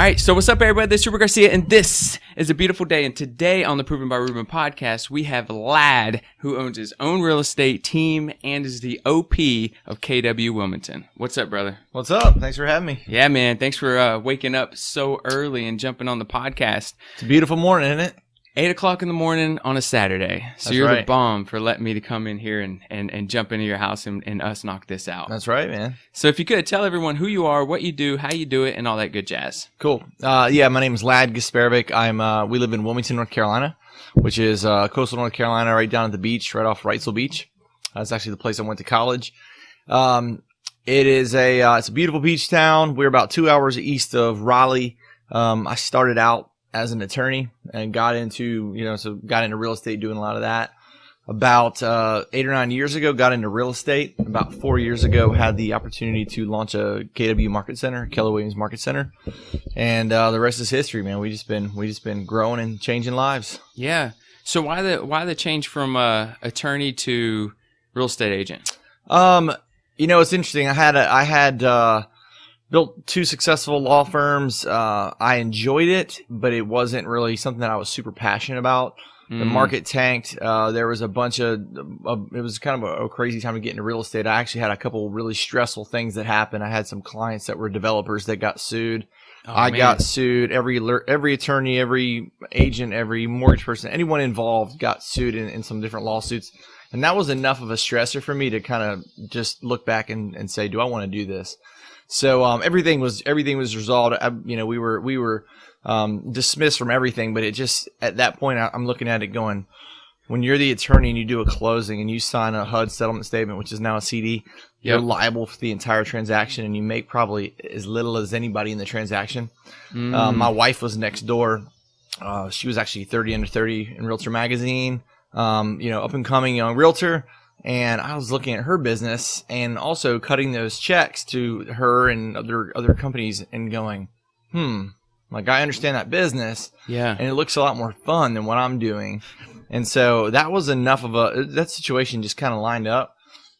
right, so what's up, everybody? This is Ruben Garcia, and this is a beautiful day. And today on the Proven by Ruben podcast, we have Lad, who owns his own real estate team and is the OP of KW Wilmington. What's up, brother? What's up? Thanks for having me. Yeah, man. Thanks for waking up so early and jumping on the podcast. It's a beautiful morning, isn't it? 8 o'clock in the morning on a Saturday. So That's you're right. the bomb for letting me to come in here and jump into your house and us knock this out. That's right, man. So if you could, tell everyone who you are, what you do, how you do it, and all that good jazz. Cool. Yeah, my name is Lad Gasparovic. We live in Wilmington, North Carolina, which is coastal North Carolina, right down at the beach, right off Wrightsville Beach. That's actually the place I went to college. It's a beautiful beach town. We're about 2 hours east of Raleigh. I started out as an attorney and got into real estate, doing a lot of that. About 8 or 9 years ago, got into real estate. About 4 years ago, had the opportunity to launch a KW Market Center, Keller Williams Market Center, and the rest is history, man. We just been growing and changing lives. Yeah. So why the change from attorney to real estate agent? It's interesting. I had built 2 successful law firms. I enjoyed it, but it wasn't really something that I was super passionate about. The market tanked. There was a bunch of it was kind of a crazy time to get into real estate. I actually had a couple really stressful things that happened. I had some clients that were developers that got sued. Got sued. Every attorney, every agent, every mortgage person, anyone involved got sued in some different lawsuits. And that was enough of a stressor for me to kind of just look back and say, do I want to do this? So everything was resolved. We were dismissed from everything, but it just, at that point, I'm looking at it going, when you're the attorney and you do a closing and you sign a HUD settlement statement, which is now a CD, you're liable for the entire transaction, and you make probably as little as anybody in the transaction. My wife was next door. She was actually 30 under 30 in Realtor Magazine, up and coming young realtor. And I was looking at her business and also cutting those checks to her and other companies and going, like, I understand that business. Yeah. And it looks a lot more fun than what I'm doing. And so that was enough of that situation just kind of lined up.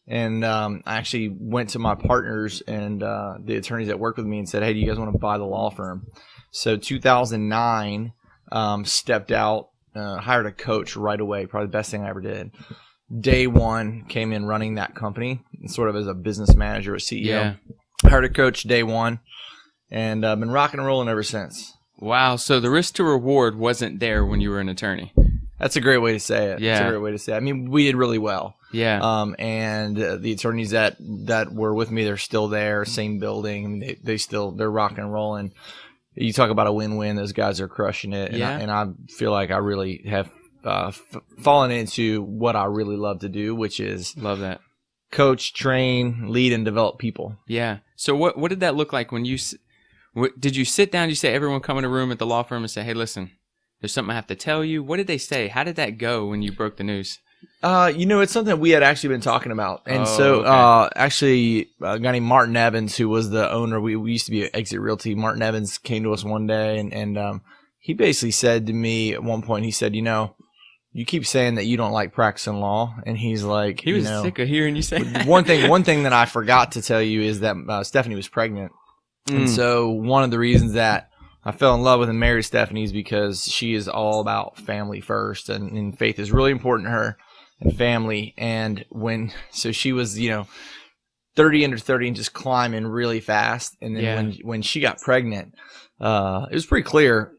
And I actually went to my partners and the attorneys that work with me and said, hey, do you guys want to buy the law firm? So 2009, stepped out, hired a coach right away. Probably the best thing I ever did. Day one, came in running that company, sort of as a business manager or CEO. Yeah. Hired a coach day one, and been rocking and rolling ever since. Wow. So the risk to reward wasn't there when you were an attorney. That's a great way to say it. Yeah. That's a great way to say it. I mean, we did really well. Yeah. And the attorneys that were with me, they're still there, same building. I mean, they're rocking and rolling. You talk about a win-win. Those guys are crushing it. And I feel like I really have fallen into what I really love to do, which is love that, coach, train, lead, and develop people. Yeah. So what did that look like when you did you sit down? You say everyone come in a room at the law firm and say, hey, listen, there's something I have to tell you. What did they say? How did that go when you broke the news? It's something we had actually been talking about. And actually, a guy named Martin Evans, who was the owner, we used to be at Exit Realty. Martin Evans came to us one day and he basically said to me at one point, he said, you keep saying that you don't like practicing law, and he's like, he was sick of hearing you say that. One thing that I forgot to tell you is that Stephanie was pregnant, and so one of the reasons that I fell in love with and married Stephanie is because she is all about family first, and faith is really important to her and family. And so she was 30 under 30 and just climbing really fast, and then when she got pregnant, it was pretty clear.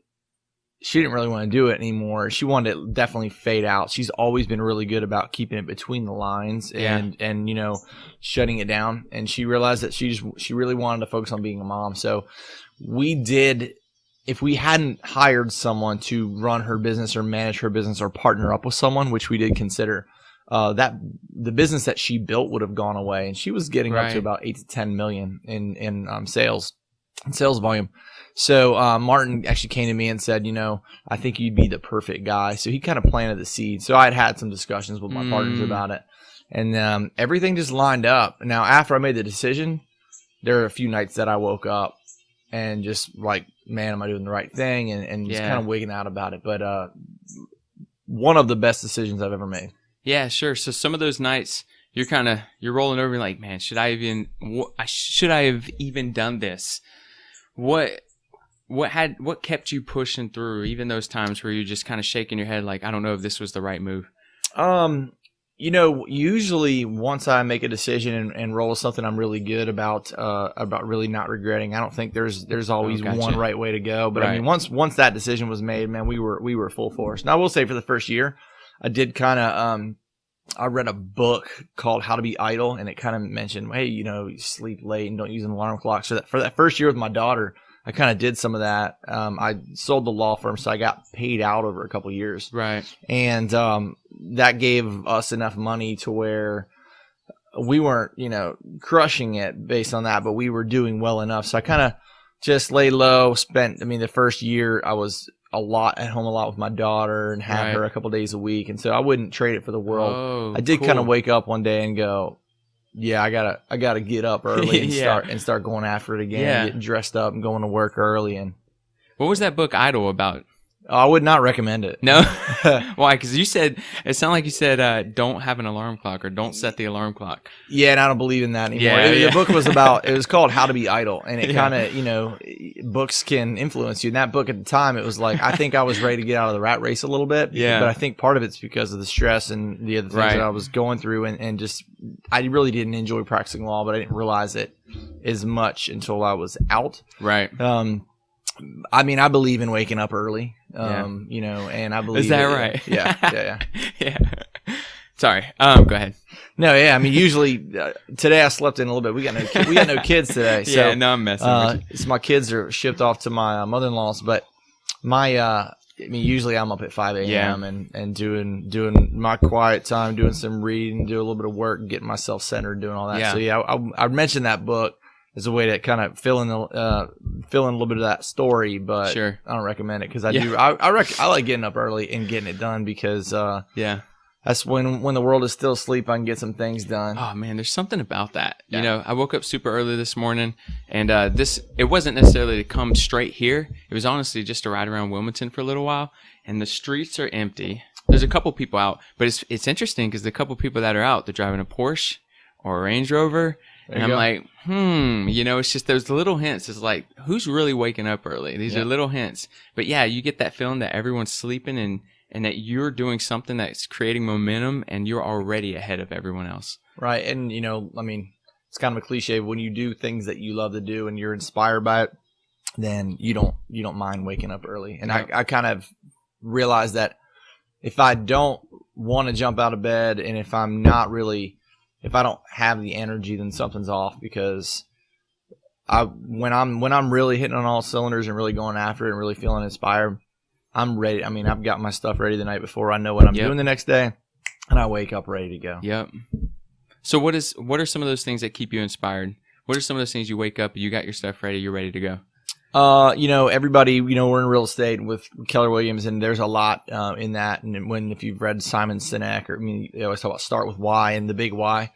She didn't really want to do it anymore. She wanted to definitely fade out. She's always been really good about keeping it between the lines and shutting it down. And she realized that she really wanted to focus on being a mom. So if we hadn't hired someone to run her business or manage her business or partner up with someone, which we did consider, that the business that she built would have gone away. And she was getting up to about 8 to 10 million in sales volume. So Martin actually came to me and said, I think you'd be the perfect guy. So he kind of planted the seed. So I'd had some discussions with my partners about it. And everything just lined up. Now, after I made the decision, there are a few nights that I woke up and just like, man, am I doing the right thing? And just kind of wigging out about it. But one of the best decisions I've ever made. Yeah, sure. So some of those nights you're rolling over and like, man, should I have even done this? What what kept you pushing through, even those times where you're just kind of shaking your head like, I don't know if this was the right move? Usually once I make a decision and roll with something I'm really good about really not regretting, I don't think there's always one right way to go. But I mean, once that decision was made, man, we were full force. Now I will say for the first year, I did kind of, I read a book called How to Be Idle, and it kind of mentioned, hey, you sleep late and don't use an alarm clock. So for that first year with my daughter, I kind of did some of that. I sold the law firm, so I got paid out over a couple of years. Right. And that gave us enough money to where we weren't, crushing it based on that, but we were doing well enough. So I kind of just laid low, the first year I was at home a lot with my daughter and had her a couple days a week. And so I wouldn't trade it for the world. Oh, I did kind of wake up one day and go, yeah, I gotta get up early and start going after it again, getting dressed up and going to work early. And what was that book Idle about? I would not recommend it. No? Why? Because it sounded like you said, don't have an alarm clock or don't set the alarm clock. Yeah, and I don't believe in that anymore. The book it was called How to Be Idle, and it kind of, books can influence you. And that book at the time, it was like, I think I was ready to get out of the rat race a little bit. Yeah. But I think part of it's because of the stress and the other things that I was going through, and just, I really didn't enjoy practicing law, but I didn't realize it as much until I was out. Right. I believe in waking up early, and I believe. Is that right? Yeah. Yeah. Sorry. Go ahead. No, yeah. Usually today I slept in a little bit. We got no kids today. So, yeah, no, I'm messing with you. So my kids are shipped off to my mother-in-law's, but usually I'm up at 5 a.m. and doing my quiet time, doing some reading, do a little bit of work, getting myself centered, doing all that. Yeah. So I mentioned that book as a way to kind of fill in a little bit of that story, but I don't recommend it because I like getting up early and getting it done because that's when the world is still asleep, I can get some things done. Oh man, there's something about that. Yeah. I woke up super early this morning, and it wasn't necessarily to come straight here. It was honestly just to ride around Wilmington for a little while, and the streets are empty. There's a couple people out, but it's interesting because the couple people that are out, they're driving a Porsche or a Range Rover. And I'm like, it's just those little hints. It's like, who's really waking up early? These are little hints. But yeah, you get that feeling that everyone's sleeping and that you're doing something that's creating momentum and you're already ahead of everyone else. Right. And, it's kind of a cliche. When you do things that you love to do and you're inspired by it, then you don't mind waking up early. And I kind of realized that if I don't want to jump out of bed and if I don't have the energy, then something's off because when I'm really hitting on all cylinders and really going after it and really feeling inspired, I'm ready. I've got my stuff ready the night before. I know what I'm doing the next day, and I wake up ready to go. Yep. So what are some of those things that keep you inspired? What are some of those things you wake up, you got your stuff ready, you're ready to go? Everybody, we're in real estate with Keller Williams, and there's a lot in that. And if you've read Simon Sinek, they always talk about start with why and the big why,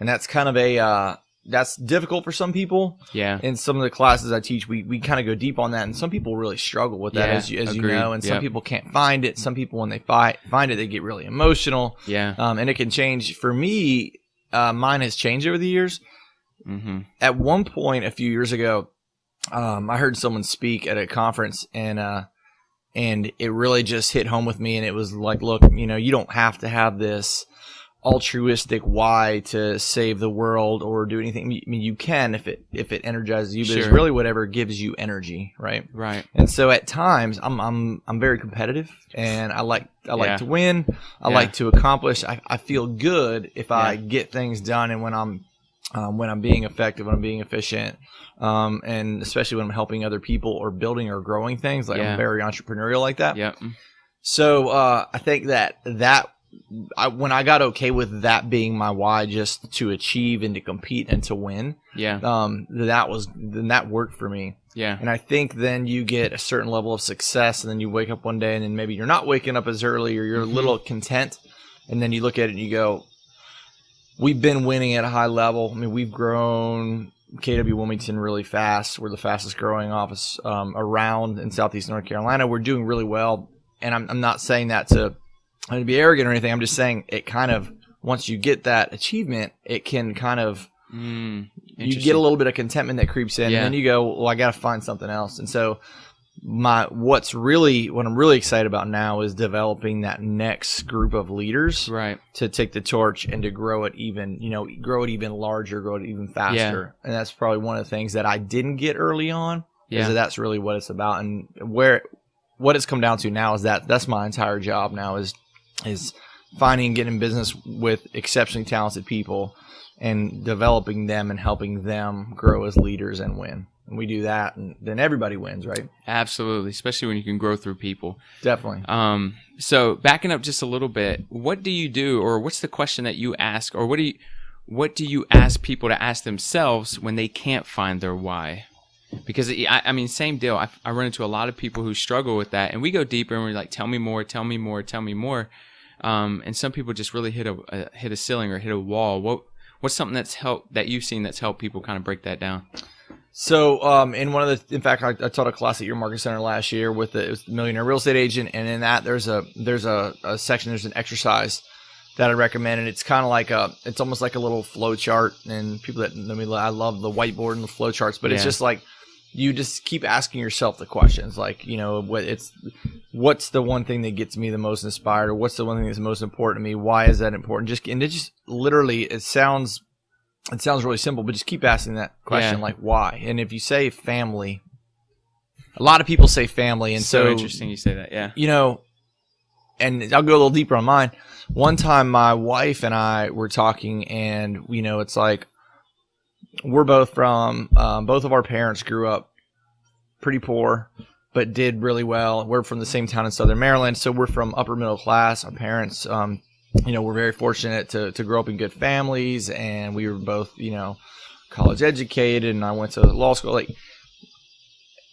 and that's kind of that's difficult for some people. Yeah. In some of the classes I teach, we kind of go deep on that, and some people really struggle with that, as you know, and some people can't find it. Some people, when they find it, they get really emotional. Yeah. And it can change. For me, mine has changed over the years. Mm-hmm. At one point, a few years ago, I heard someone speak at a conference, and it really just hit home with me. And it was like, look, you don't have to have this altruistic why to save the world or do anything. You can if it energizes you, but it's really whatever gives you energy, right? Right. And so at times I'm very competitive, and I like to win. I like to accomplish. I feel good if I get things done, and when I'm being effective, when I'm being efficient, and especially when I'm helping other people or building or growing things, like I'm very entrepreneurial like that. Yeah. So I think that when I got okay with that being my why, just to achieve and to compete and to win, that worked for me. Yeah. And I think then you get a certain level of success, and then you wake up one day, and then maybe you're not waking up as early, or you're a little content, and then you look at it and you go, we've been winning at a high level. We've grown KW Wilmington really fast. We're the fastest growing office around in Southeast North Carolina. We're doing really well, and I'm not saying that to be arrogant or anything. I'm just saying it kind of, once you get that achievement, it can kind of, you get a little bit of contentment that creeps in, and then you go, well, I got to find something else. And so what I'm really excited about now is developing that next group of leaders, right, to take the torch and to grow it even larger, grow it even faster. And that's probably one of the things that I didn't get early on. Yeah. That's really what it's about. And what it's come down to now is that's my entire job now is finding and getting in business with exceptionally talented people and developing them and helping them grow as leaders and win. And we do that, and then everybody wins, right? Absolutely, especially when you can grow through people. Definitely. So backing up just a little bit, what do you do, or what's the question that you ask, or what do you ask people to ask themselves when they can't find their why? Because I mean, same deal. I run into a lot of people who struggle with that, and we go deeper and we're like, tell me more, tell me more, tell me more. And some people just really hit a ceiling or hit a wall. What's something that you've seen that's helped people kind of break that down? So, in fact, I taught a class at your market center last year it was the Millionaire Real Estate Agent, and in that there's a section, there's an exercise that I recommend, and it's kind of like it's almost like a little flow chart. And people that know me, I love the whiteboard and the flow charts, but it's just like you just keep asking yourself the questions, like, what's the one thing that gets me the most inspired, or what's the one thing that's most important to me? Why is that important? Just literally, it sounds really simple, but just keep asking that question, like why. And if you say family, a lot of people say family, and so interesting you say that, yeah. And I'll go a little deeper on mine. One time, my wife and I were talking, and it's like we're both from both of our parents grew up pretty poor, but did really well. We're from the same town in Southern Maryland, so we're from upper middle class. Our parents, we're very fortunate to grow up in good families, and we were both, college educated, and I went to law school. Like,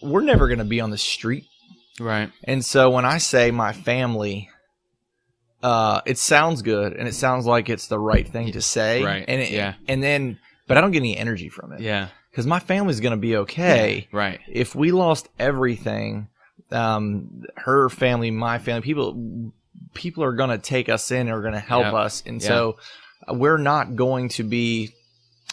we're never going to be on the street. Right. And so when I say my family, it sounds good, and it sounds like it's the right thing to say. Right. But I don't get any energy from it. Yeah. Because my family's going to be okay. Yeah. Right. If we lost everything, her family, my family, people are going to take us in, are going to help us. And so we're not going to be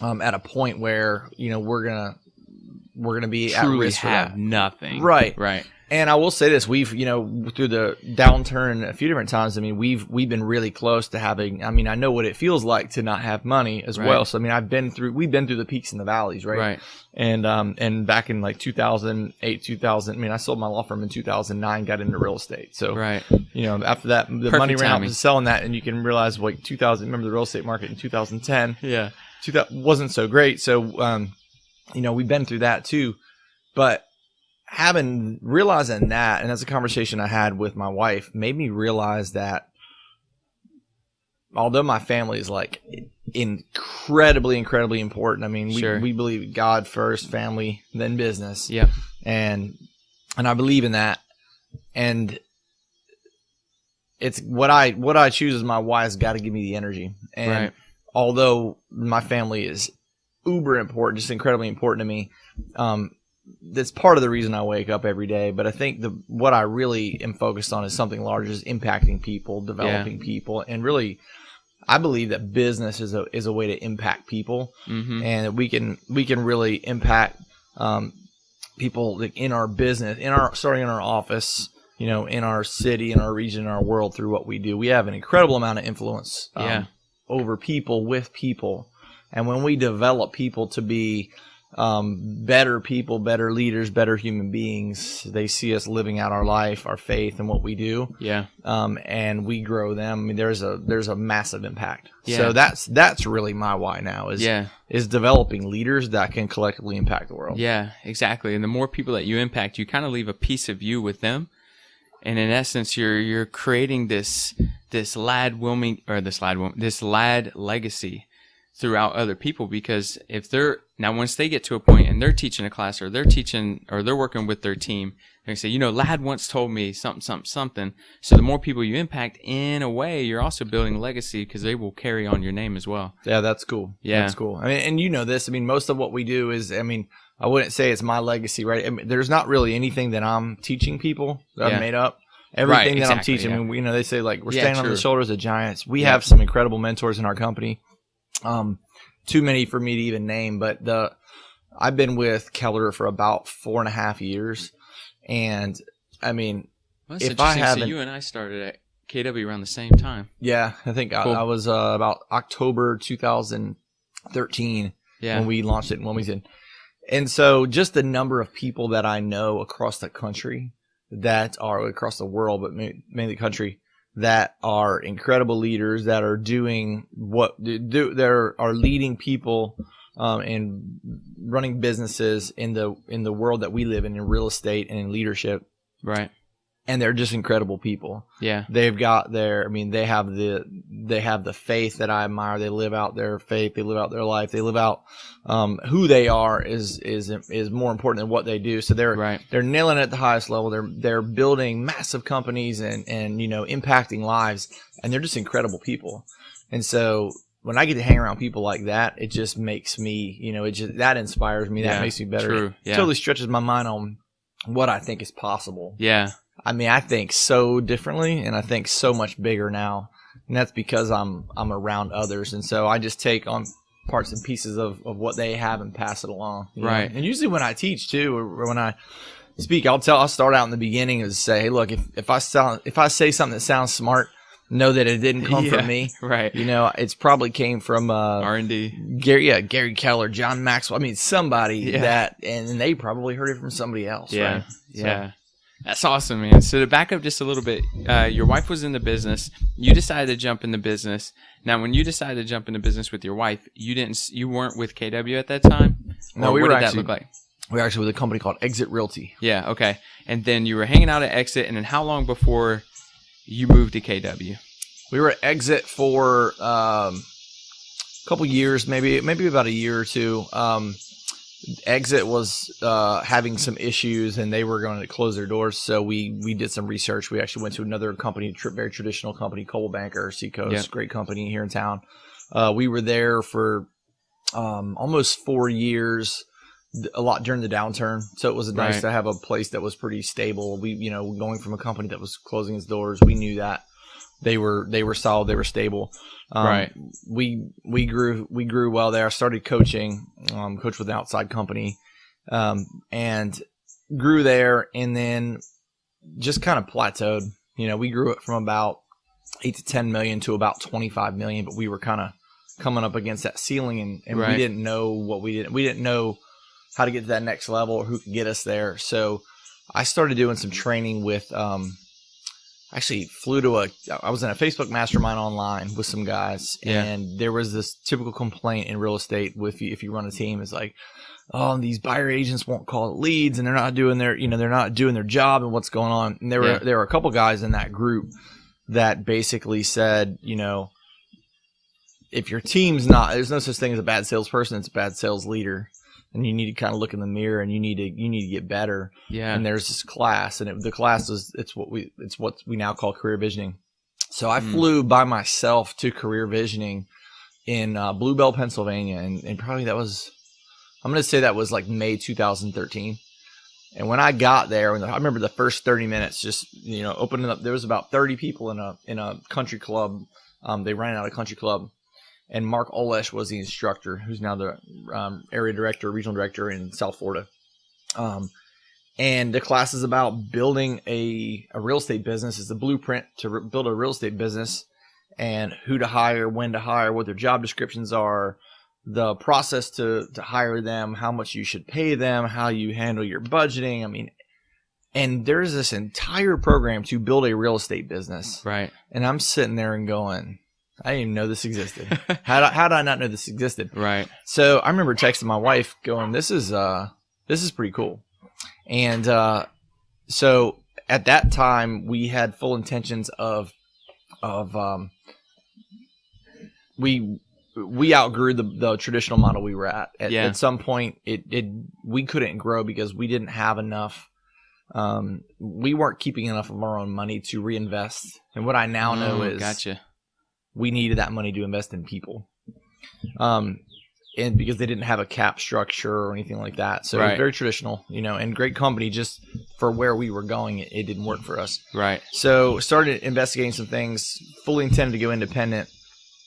at a point where, we're going to be truly at risk for have that. Nothing. Right. Right. And I will say this, we've, through the downturn a few different times, I mean, we've been really close to having, I know what it feels like to not have money as well. So, we've been through the peaks and the valleys, right? Right. And back in like 2008, 2000, I sold my law firm in 2009, got into real estate. So, right. After that, the Perfect money ran out timing. to selling that, and you can realize like 2000, remember the real estate market in 2010? Yeah. 2000 wasn't so great. So, we've been through that too, but realizing that, and that's a conversation I had with my wife, made me realize that although my family is like incredibly important, we believe God first, family, then business. Yeah. And I believe in that. And it's what I choose as my why has got to give me the energy. And although my family is uber important, just incredibly important to me, that's part of the reason I wake up every day. But I think what I really am focused on is something larger, is impacting people, developing people, and really, I believe that business is a way to impact people, and that we can really impact people in our business, starting in our office, in our city, in our region, in our world, through what we do. We have an incredible amount of influence over people, with people, and when we develop people to be better people, better leaders, better human beings, they see us living out our life, our faith, and what we do. Yeah. And we grow them. There's a massive impact. Yeah. So that's really my why now is developing leaders that can collectively impact the world. Yeah, exactly. And the more people that you impact, you kind of leave a piece of you with them. And in essence, you're creating this Lad legacy throughout other people, because once they get to a point and they're teaching a class, or they're working with their team, they say, Lad once told me something. So the more people you impact, in a way, you're also building a legacy, because they will carry on your name as well. Yeah, that's cool. Yeah, that's cool. And this. Most of what we do is, I wouldn't say it's my legacy, right? There's not really anything that I'm teaching people that I've made up. Everything that I'm teaching, they say like we're standing on the shoulders of giants. We have some incredible mentors in our company. Too many for me to even name, but I've been with Keller for about 4.5 years, And I mean, Well, that's if I interesting. So haven't, you and I started at KW around the same time. yeah, I think Cool. I was about October 2013 when we launched it in Wilmington. And so just the number of people that I know across the country that are across the world, but mainly the country, that are incredible leaders that are doing what do. There are leading people and running businesses in the world that we live in real estate and in leadership. Right. And they're just incredible people. Yeah. They've got their, I mean, they have the faith that I admire. They live out their faith. They live out their life. They live out who they are is more important than what they do. So they're nailing it at the highest level. They're building massive companies and impacting lives, and they're just incredible people. And so when I get to hang around people like that, it just makes me, that inspires me. That makes me better. True. Yeah. It totally stretches my mind on what I think is possible. Yeah. I mean, I think so differently, and I think so much bigger now, and that's because I'm around others, and so I just take on parts and pieces of what they have and pass it along. Right. And usually when I teach too, or when I speak, I'll start out in the beginning and say, hey, look, if I say something that sounds smart, know that it didn't come from me. Right. It's probably came from R&D. Gary Keller, John Maxwell. I mean, somebody that, and they probably heard it from somebody else. Yeah. Right? Yeah. That's awesome, man. So to back up just a little bit, your wife was in the business. You decided to jump in the business. Now, when you decided to jump in the business with your wife, you weren't with KW at that time? No, what did that look like? We were actually with a company called Exit Realty. Yeah, okay. And then you were hanging out at Exit, and then how long before you moved to KW? We were at Exit for a couple years, maybe about a year or two. Exit was having some issues, and they were going to close their doors. So we did some research. We actually went to another company, very traditional company, Coldwell Banker, Seacoast, great company here in town. We were there for almost 4 years, a lot during the downturn. So it was nice to have a place that was pretty stable. We, going from a company that was closing its doors, we knew that they were solid, they were stable. We grew well there. I started coaching, coached with an outside company, and grew there, and then just kind of plateaued. We grew it from about 8 to 10 million to about 25 million, but we were kind of coming up against that ceiling, and we didn't know we didn't know how to get to that next level or who could get us there. So I started doing some training with, actually I was in a Facebook mastermind online with some guys, and there was this typical complaint in real estate if you run a team, is like, oh, these buyer agents won't call it leads, and they're not doing their job, and what's going on. And there were a couple guys in that group that basically said, if your team's not, there's no such thing as a bad salesperson, it's a bad sales leader. And you need to kind of look in the mirror, and you need to get better. Yeah. And there's this class, and the class it's what we now call career visioning. So I flew by myself to career visioning in Blue Bell, Pennsylvania, and probably I'm going to say that was like May 2013. And when I got there, I remember the first 30 minutes, just opening up. There was about 30 people in a country club. They ran out a country club. And Mark Olesh was the instructor, who's now the regional director in South Florida. And the class is about building a real estate business. It's the blueprint to build a real estate business, and who to hire, when to hire, what their job descriptions are, the process to hire them, how much you should pay them, how you handle your budgeting. I mean, and there's this entire program to build a real estate business. Right. And I'm sitting there and going, I didn't even know this existed. How did I not know this existed? Right. So I remember texting my wife going, this is pretty cool. And so at that time we had full intentions of we outgrew the traditional model we were at. At some point we couldn't grow because we didn't have enough. We weren't keeping enough of our own money to reinvest. And what I now know is we needed that money to invest in people. And because they didn't have a cap structure or anything like that. So it was very traditional, and great company, just for where we were going, it didn't work for us. Right. So started investigating some things, fully intended to go independent.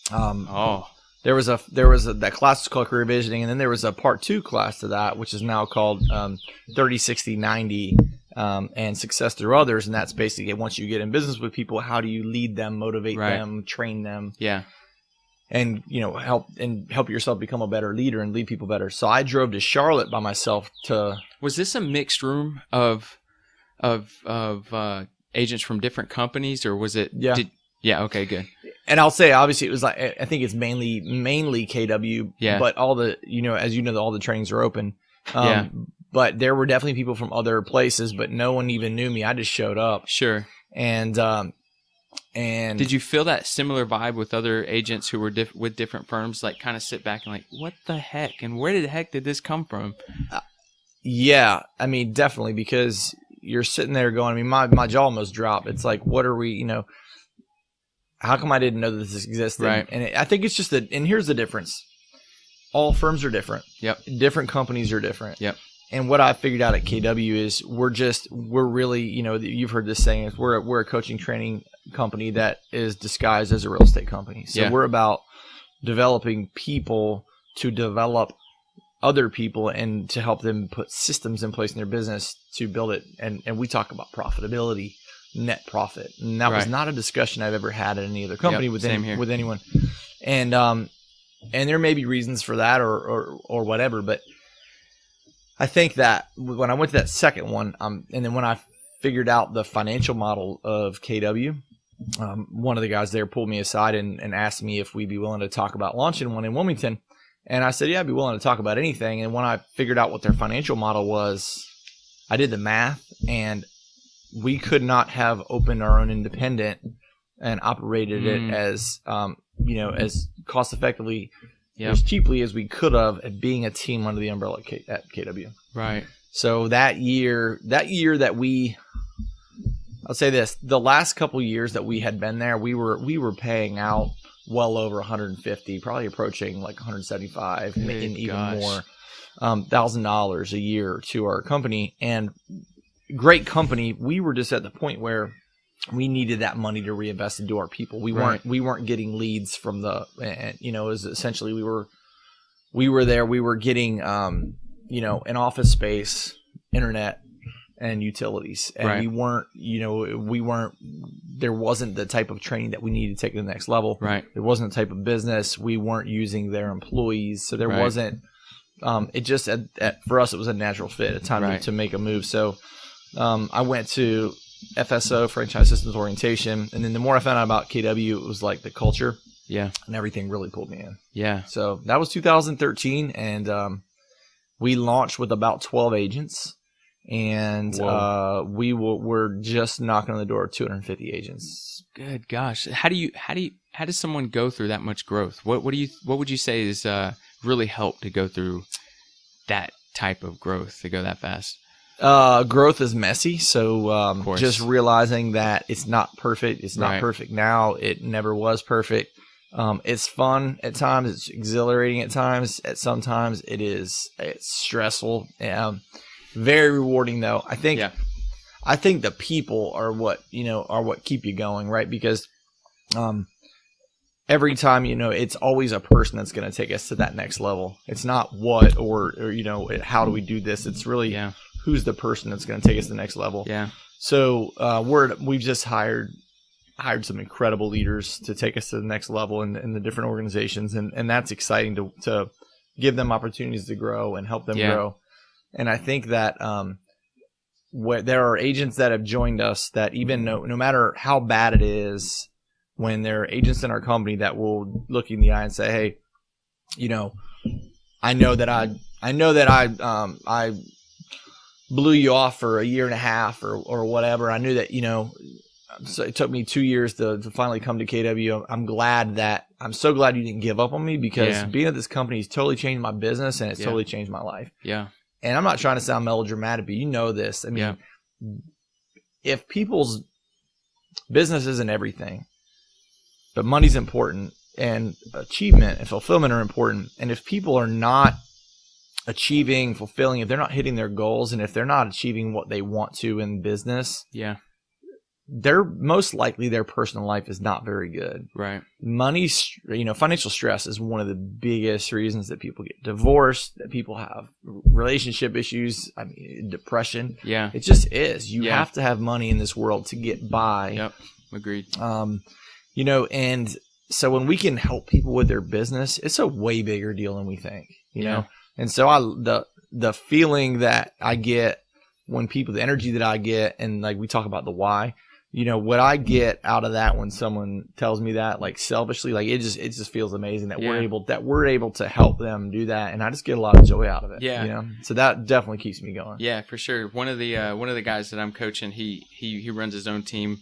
There was that class was called career visioning, and then there was a part 2 class to that, which is now called 30, 60, 90. and success through others. And that's basically, once you get in business with people, how do you lead them, motivate them, train them? Yeah. And, help yourself become a better leader and lead people better. So I drove to Charlotte by myself to. Was this a mixed room of agents from different companies, or was it? Yeah. Yeah. Okay. Good. And I'll say, obviously, it was like, I think it's mainly KW. Yeah. But all the, as you know, all the trainings are open. Yeah. But there were definitely people from other places, but no one even knew me. I just showed up. Sure. And did you feel that similar vibe with other agents who were with different firms, like kind of sit back and like, what the heck? And where the heck did this come from? Yeah. I mean, definitely, because you're sitting there going, I mean, my jaw almost dropped. It's like, what are we, how come I didn't know that this existed? Right. And I think it's just and here's the difference. All firms are different. Yep. Different companies are different. Yep. And what I figured out at KW is we're really, you've heard this saying, is we're a coaching training company that is disguised as a real estate company. So we're about developing people to develop other people and to help them put systems in place in their business to build it. And we talk about profitability, net profit. And that was not a discussion I've ever had at any other company with anyone. And there may be reasons for that or whatever, but I think that when I went to that second one, and then when I figured out the financial model of KW, one of the guys there pulled me aside and asked me if we'd be willing to talk about launching one in Wilmington. And I said, yeah, I'd be willing to talk about anything. And when I figured out what their financial model was, I did the math, and we could not have opened our own independent and operated it as, as cost effectively, as cheaply as we could have at being a team under the umbrella at KW. Right. So that year that I'll say this, the last couple years that we had been there, we were paying out well over 150, probably approaching like 175, and even more, $1,000 a year to our company. And great company. We were just at the point where we needed that money to reinvest into our people. We weren't getting leads from it was essentially we were there. We were getting, an office space, internet, and utilities. And there wasn't the type of training that we needed to take to the next level. Right. There wasn't the type of business. We weren't using their employees. So there wasn't, it just, for us, it was a natural fit, a time to make a move. So I went to FSO, Franchise Systems Orientation. And then the more I found out about KW, it was like the culture. Yeah. And everything really pulled me in. Yeah. So that was 2013. And we launched with about 12 agents. And we're just knocking on the door of 250 agents. Good gosh. How does someone go through that much growth? What would you say is really helped to go through that type of growth, to go that fast? Growth is messy. So just realizing that it's not perfect. It's not perfect now. It never was perfect. It's fun at times. It's exhilarating at times. Sometimes it's stressful. Very rewarding though. I think the people are what keep you going, right? Because every time, it's always a person that's going to take us to that next level. It's not what or how do we do this? It's really who's the person that's going to take us to the next level. Yeah. So we've just hired some incredible leaders to take us to the next level in the different organizations, and that's exciting to give them opportunities to grow and help them grow. And I think that there are agents that have joined us that even no matter how bad it is, when there are agents in our company that will look in the eye and say, "Hey, I know that I blew you off for a year and a half or whatever. I knew that so it took me 2 years to finally come to KW. I'm so glad you didn't give up on me, because being at this company has totally changed my business and it's totally changed my life." Yeah. And I'm not trying to sound melodramatic, but you know this. I mean, if people's business isn't everything, but money's important, and achievement and fulfillment are important, and if people are not fulfilling, if they're not hitting their goals, and if they're not achieving what they want to in business, they're most likely their personal life is not very good. Right. Money, financial stress is one of the biggest reasons that people get divorced, that people have relationship issues. I mean, depression. Yeah. It just is. You have to have money in this world to get by. Yep. Agreed. And so when we can help people with their business, it's a way bigger deal than we think, you know? And so the feeling that I get when the energy that I get, and like we talk about the why, what I get out of that when someone tells me that, like selfishly, like it just feels amazing that we're able to help them do that, and I just get a lot of joy out of it. Yeah. So that definitely keeps me going. Yeah, for sure. One of the guys that I'm coaching, he runs his own team,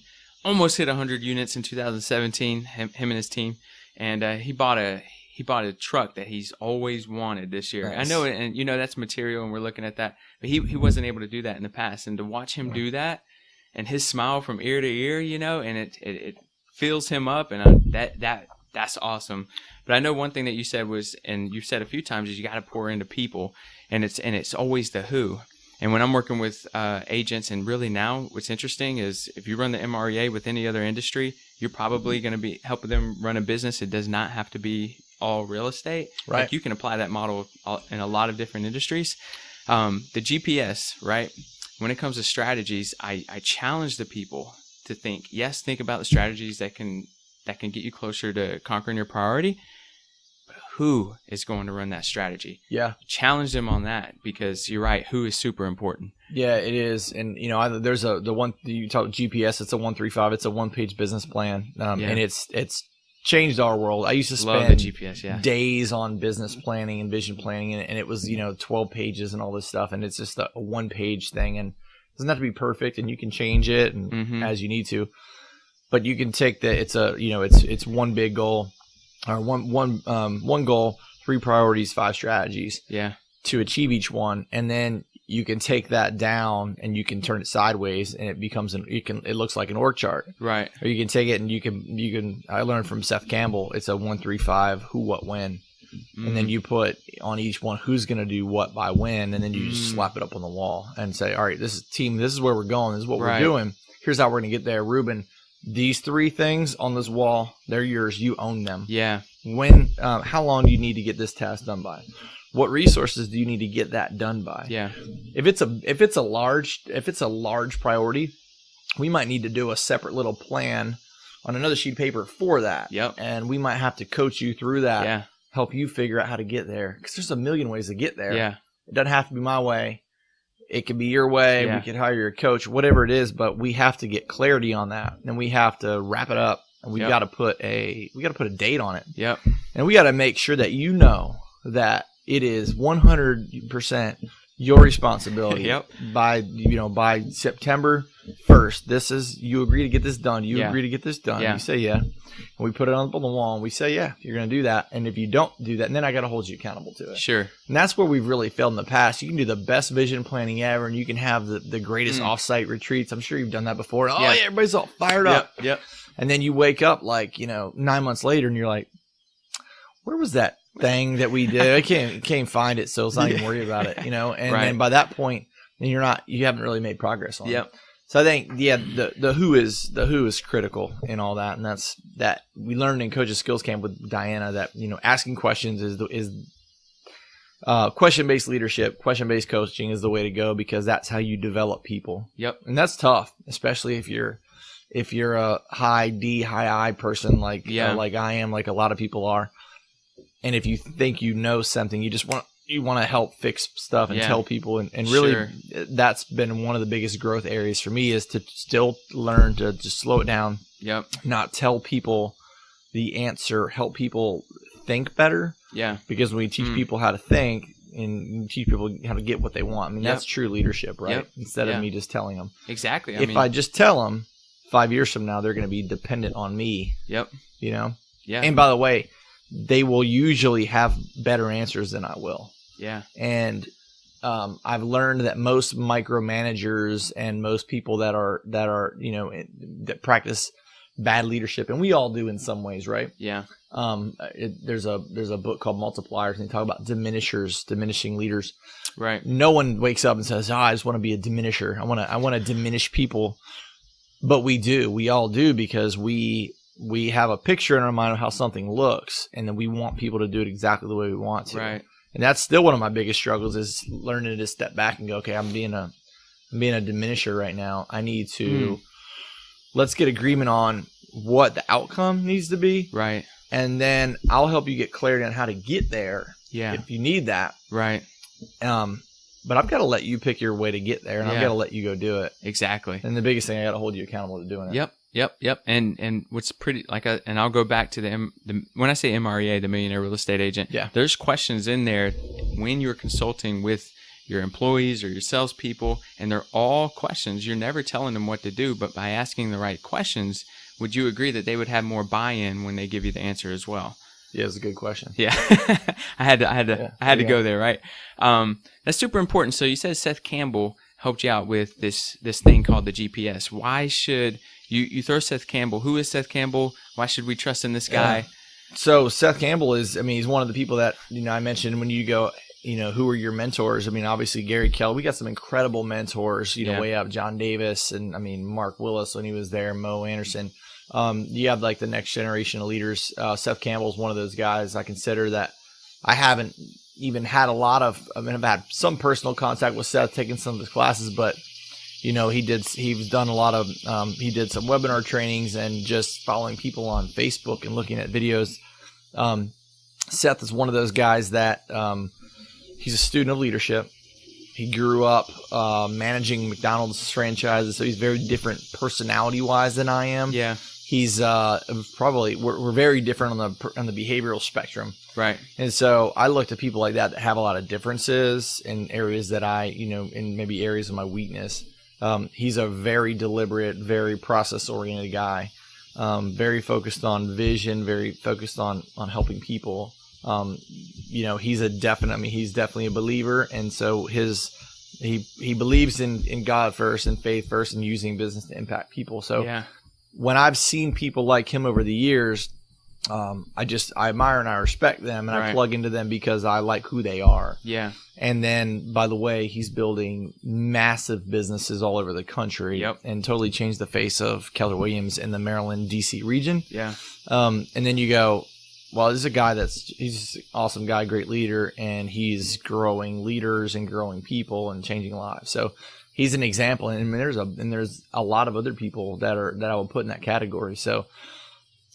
almost hit 100 units in 2017. Him and his team, and he bought a truck that he's always wanted this year. Nice. I know, and that's material, and we're looking at that, but he wasn't able to do that in the past, and to watch him do that. And his smile from ear to ear, and it fills him up, and that's awesome. But I know one thing that you said was, and you've said a few times, is you got to pour into people, and it's always the who. And when I'm working with agents, and really now, what's interesting is if you run the MREA with any other industry, you're probably going to be helping them run a business. It does not have to be all real estate. Right. Like you can apply that model in a lot of different industries. The GPS, right? When it comes to strategies, I challenge the people to think about the strategies that can get you closer to conquering your priority, but who is going to run that strategy? Yeah. Challenge them on that, because you're right, who is super important. Yeah, it is. And there's the one you talk GPS, it's a 135, it's a one-page business plan. And it's changed our world. I used to spend the GPS, days on business planning and vision planning, and it was 12 pages and all this stuff, and it's just a one-page thing, and it doesn't have to be perfect, and you can change it and as you need to, but you can take it's one big goal, or one goal, 3 priorities, 5 strategies to achieve each one, and then you can take that down and you can turn it sideways, and it becomes it looks like an org chart. Right. Or you can take it and you can I learned from Seth Campbell, it's a 1-3-5, who, what, when. And then you put on each one who's going to do what by when, and then you just slap it up on the wall and say, all right, this is team, this is where we're going, this is what we're doing. Here's how we're going to get there. Ruben, these 3 things on this wall, they're yours. You own them. Yeah. When how long do you need to get this task done by? What resources do you need to get that done by? Yeah. If it's a large priority, we might need to do a separate little plan on another sheet of paper for that. Yep. And we might have to coach you through that. Yeah. Help you figure out how to get there, because there's a million ways to get there. Yeah. It doesn't have to be my way. It could be your way. Yeah. We could hire your coach, whatever it is, but we have to get clarity on that, and we have to wrap it up, and we got to put a date on it. Yep. And we got to make sure that that it is 100% your responsibility. Yep. By September 1st, this is, you agree to get this done. You agree to get this done. Yeah. You say yeah. And we put it up on the wall, and we say, yeah, you're going to do that. And if you don't do that, then I got to hold you accountable to it. Sure. And that's where we've really failed in the past. You can do the best vision planning ever, and you can have the greatest offsite retreats. I'm sure you've done that before. Oh, yeah, everybody's all fired up. Yep. And then you wake up 9 months later, and you're like, where was that thing that we did? I can't find it, so let's not even worry about it, And then by that point, then you haven't really made progress on it. So I think, the who is critical in all that, and that's that we learned in Coach's Skills Camp with Diana that asking questions is question-based leadership, question-based coaching is the way to go, because that's how you develop people. Yep, and that's tough, especially if you're a high D, high I person like I am, like a lot of people are, and if you think you know something, you want to help fix stuff and tell people, and really that's been one of the biggest growth areas for me, is to still learn to just slow it down. Yep. Not tell people the answer, help people think better. Yeah. Because when we teach people how to think, and you teach people how to get what they want, I mean, that's true leadership, right? Yep. Instead of me just telling them. Exactly. If I just tell them, 5 years from now, they're going to be dependent on me. Yep. Yeah. And by the way, they will usually have better answers than I will. Yeah. And I've learned that most micromanagers and most people that that practice bad leadership, and we all do in some ways, right? Yeah. There's a book called Multipliers, and they talk about diminishing leaders. Right. No one wakes up and says, I just want to be a diminisher. I want to diminish people. But we all do, because we have a picture in our mind of how something looks, and then we want people to do it exactly the way we want to. Right. And that's still one of my biggest struggles, is learning to step back and go, okay, I'm being a diminisher right now. I need to let's get agreement on what the outcome needs to be. Right. And then I'll help you get clarity on how to get there. Yeah. If you need that. Right. But I've got to let you pick your way to get there, and I've got to let you go do it. Exactly. And the biggest thing, I got to hold you accountable to doing it. Yep. And what's pretty and I'll go back to the when I say MREA, the Millionaire Real Estate Agent. Yeah. There's questions in there when you're consulting with your employees or your salespeople, and they're all questions. You're never telling them what to do, but by asking the right questions, would you agree that they would have more buy-in when they give you the answer as well? Yeah, it's a good question. Yeah. I had to go there, right? That's super important. So you said Seth Campbell helped you out with this thing called the GPS. Why should you throw Seth Campbell? Who is Seth Campbell? Why should we trust in this guy? Yeah. So Seth Campbell he's one of the people that, I mentioned when you go, who are your mentors? Obviously Gary Kell. We got some incredible mentors, way up, John Davis, and Mark Willis when he was there, Mo Anderson. You have like the next generation of leaders. Seth Campbell is one of those guys I consider that I haven't even had a lot of. I've had some personal contact with Seth, taking some of his classes, but he's done a lot of. He did some webinar trainings and just following people on Facebook and looking at videos. Seth is one of those guys that he's a student of leadership. He grew up managing McDonald's franchises, so he's very different personality-wise than I am. Yeah. He's probably we're very different on the behavioral spectrum, right? And so I look to people like that have a lot of differences in areas that in maybe areas of my weakness. He's a very deliberate, very process-oriented guy, very focused on vision, very focused on helping people. He's definitely a believer, and so he believes in God first and faith first, and using business to impact people. So. Yeah. When I've seen people like him over the years, I admire and I respect them, and I plug into them because I like who they are. Yeah. And then, by the way, he's building massive businesses all over the country, and totally changed the face of Keller Williams in the Maryland, D.C. region. Yeah. And then you go, well, this is a guy he's an awesome guy, great leader, and he's growing leaders and growing people and changing lives. So. He's an example, and there's a lot of other people that I would put in that category. So,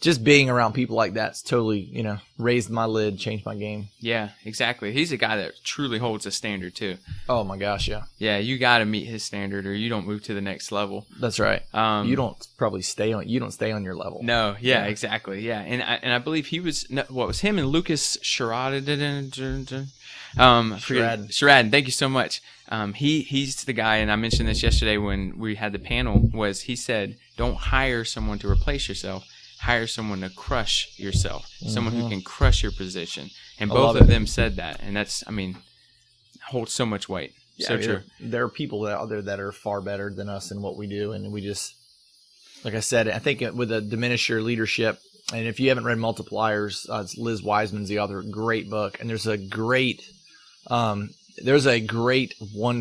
just being around people like that's totally, raised my lid, changed my game. Yeah, exactly. He's a guy that truly holds a standard too. Oh my gosh, yeah. Yeah, you got to meet his standard, or you don't move to the next level. That's right. You don't stay on your level. No, yeah. Exactly. Yeah, and I believe he was him and Lucas Sharada. Sharada, thank you so much. He's the guy, and I mentioned this yesterday when we had the panel. He said, "Don't hire someone to replace yourself. Hire someone to crush yourself. Someone who can crush your position." And both of them said that, and that's, holds so much weight. Yeah, so true. There are people out there that are far better than us in what we do, and we just, like I said, I think with the diminisher leadership. And if you haven't read Multipliers, it's Liz Wiseman's the author. Great book, and there's a great One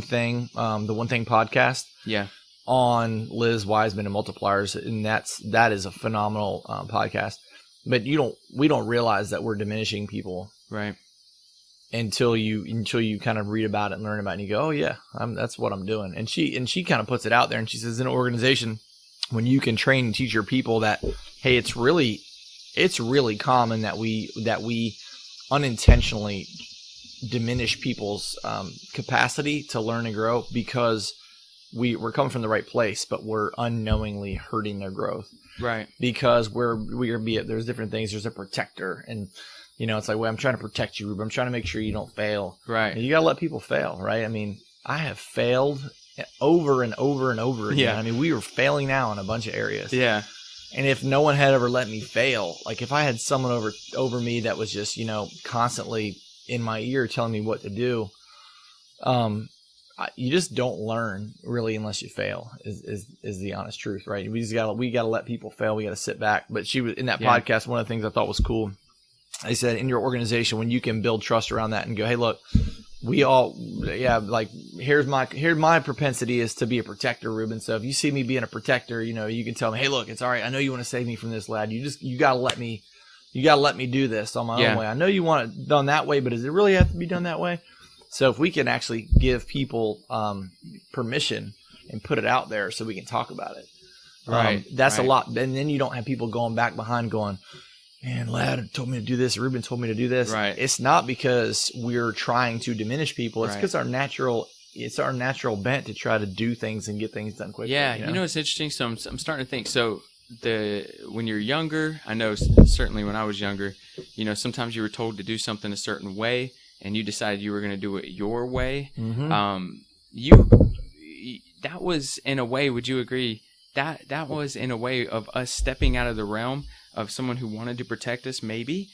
Thing, the One Thing podcast. Yeah. On Liz Wiseman and Multipliers, and that is a phenomenal podcast. But we don't realize that we're diminishing people, right? Until you kind of read about it and learn about it, and you go, oh yeah, that's what I'm doing. And she kind of puts it out there, and she says, in an organization, when you can train and teach your people that, hey, it's really common that we unintentionally diminish people's capacity to learn and grow because we're coming from the right place, but we're unknowingly hurting their growth. Right. Because there's different things. There's a protector, and it's like, well, I'm trying to protect you, Ruben. I'm trying to make sure you don't fail. Right. And you got to let people fail, right? I have failed over and over and over again. Yeah. We were failing now in a bunch of areas. Yeah. And if no one had ever let me fail, like if I had someone over me that was just, constantly in my ear telling me what to do, you just don't learn really unless you fail is the honest truth, right? We got to let people fail. We got to sit back. But she was in that podcast. One of the things I thought was cool, they said, in your organization, when you can build trust around that and go, hey, look, we all, like here's my propensity is to be a protector, Ruben. So if you see me being a protector, you can tell me, hey, look, it's all right. I know you want to save me from this, lad. You gotta let me do this on my own way. I know you want it done that way, but does it really have to be done that way? So if we can actually give people permission and put it out there so we can talk about it, right? That's a lot. And then you don't have people going back behind going, man, lad told me to do this. Ruben told me to do this. Right. It's not because we're trying to diminish people. It's because it's our natural bent to try to do things and get things done quickly. Yeah. It's interesting. So I'm starting to think. So when you're younger, I know certainly when I was younger, sometimes you were told to do something a certain way, and you decided you were going to do it your way. Mm-hmm. That was in a way. Would you agree? That was in a way of us stepping out of the realm of someone who wanted to protect us, maybe,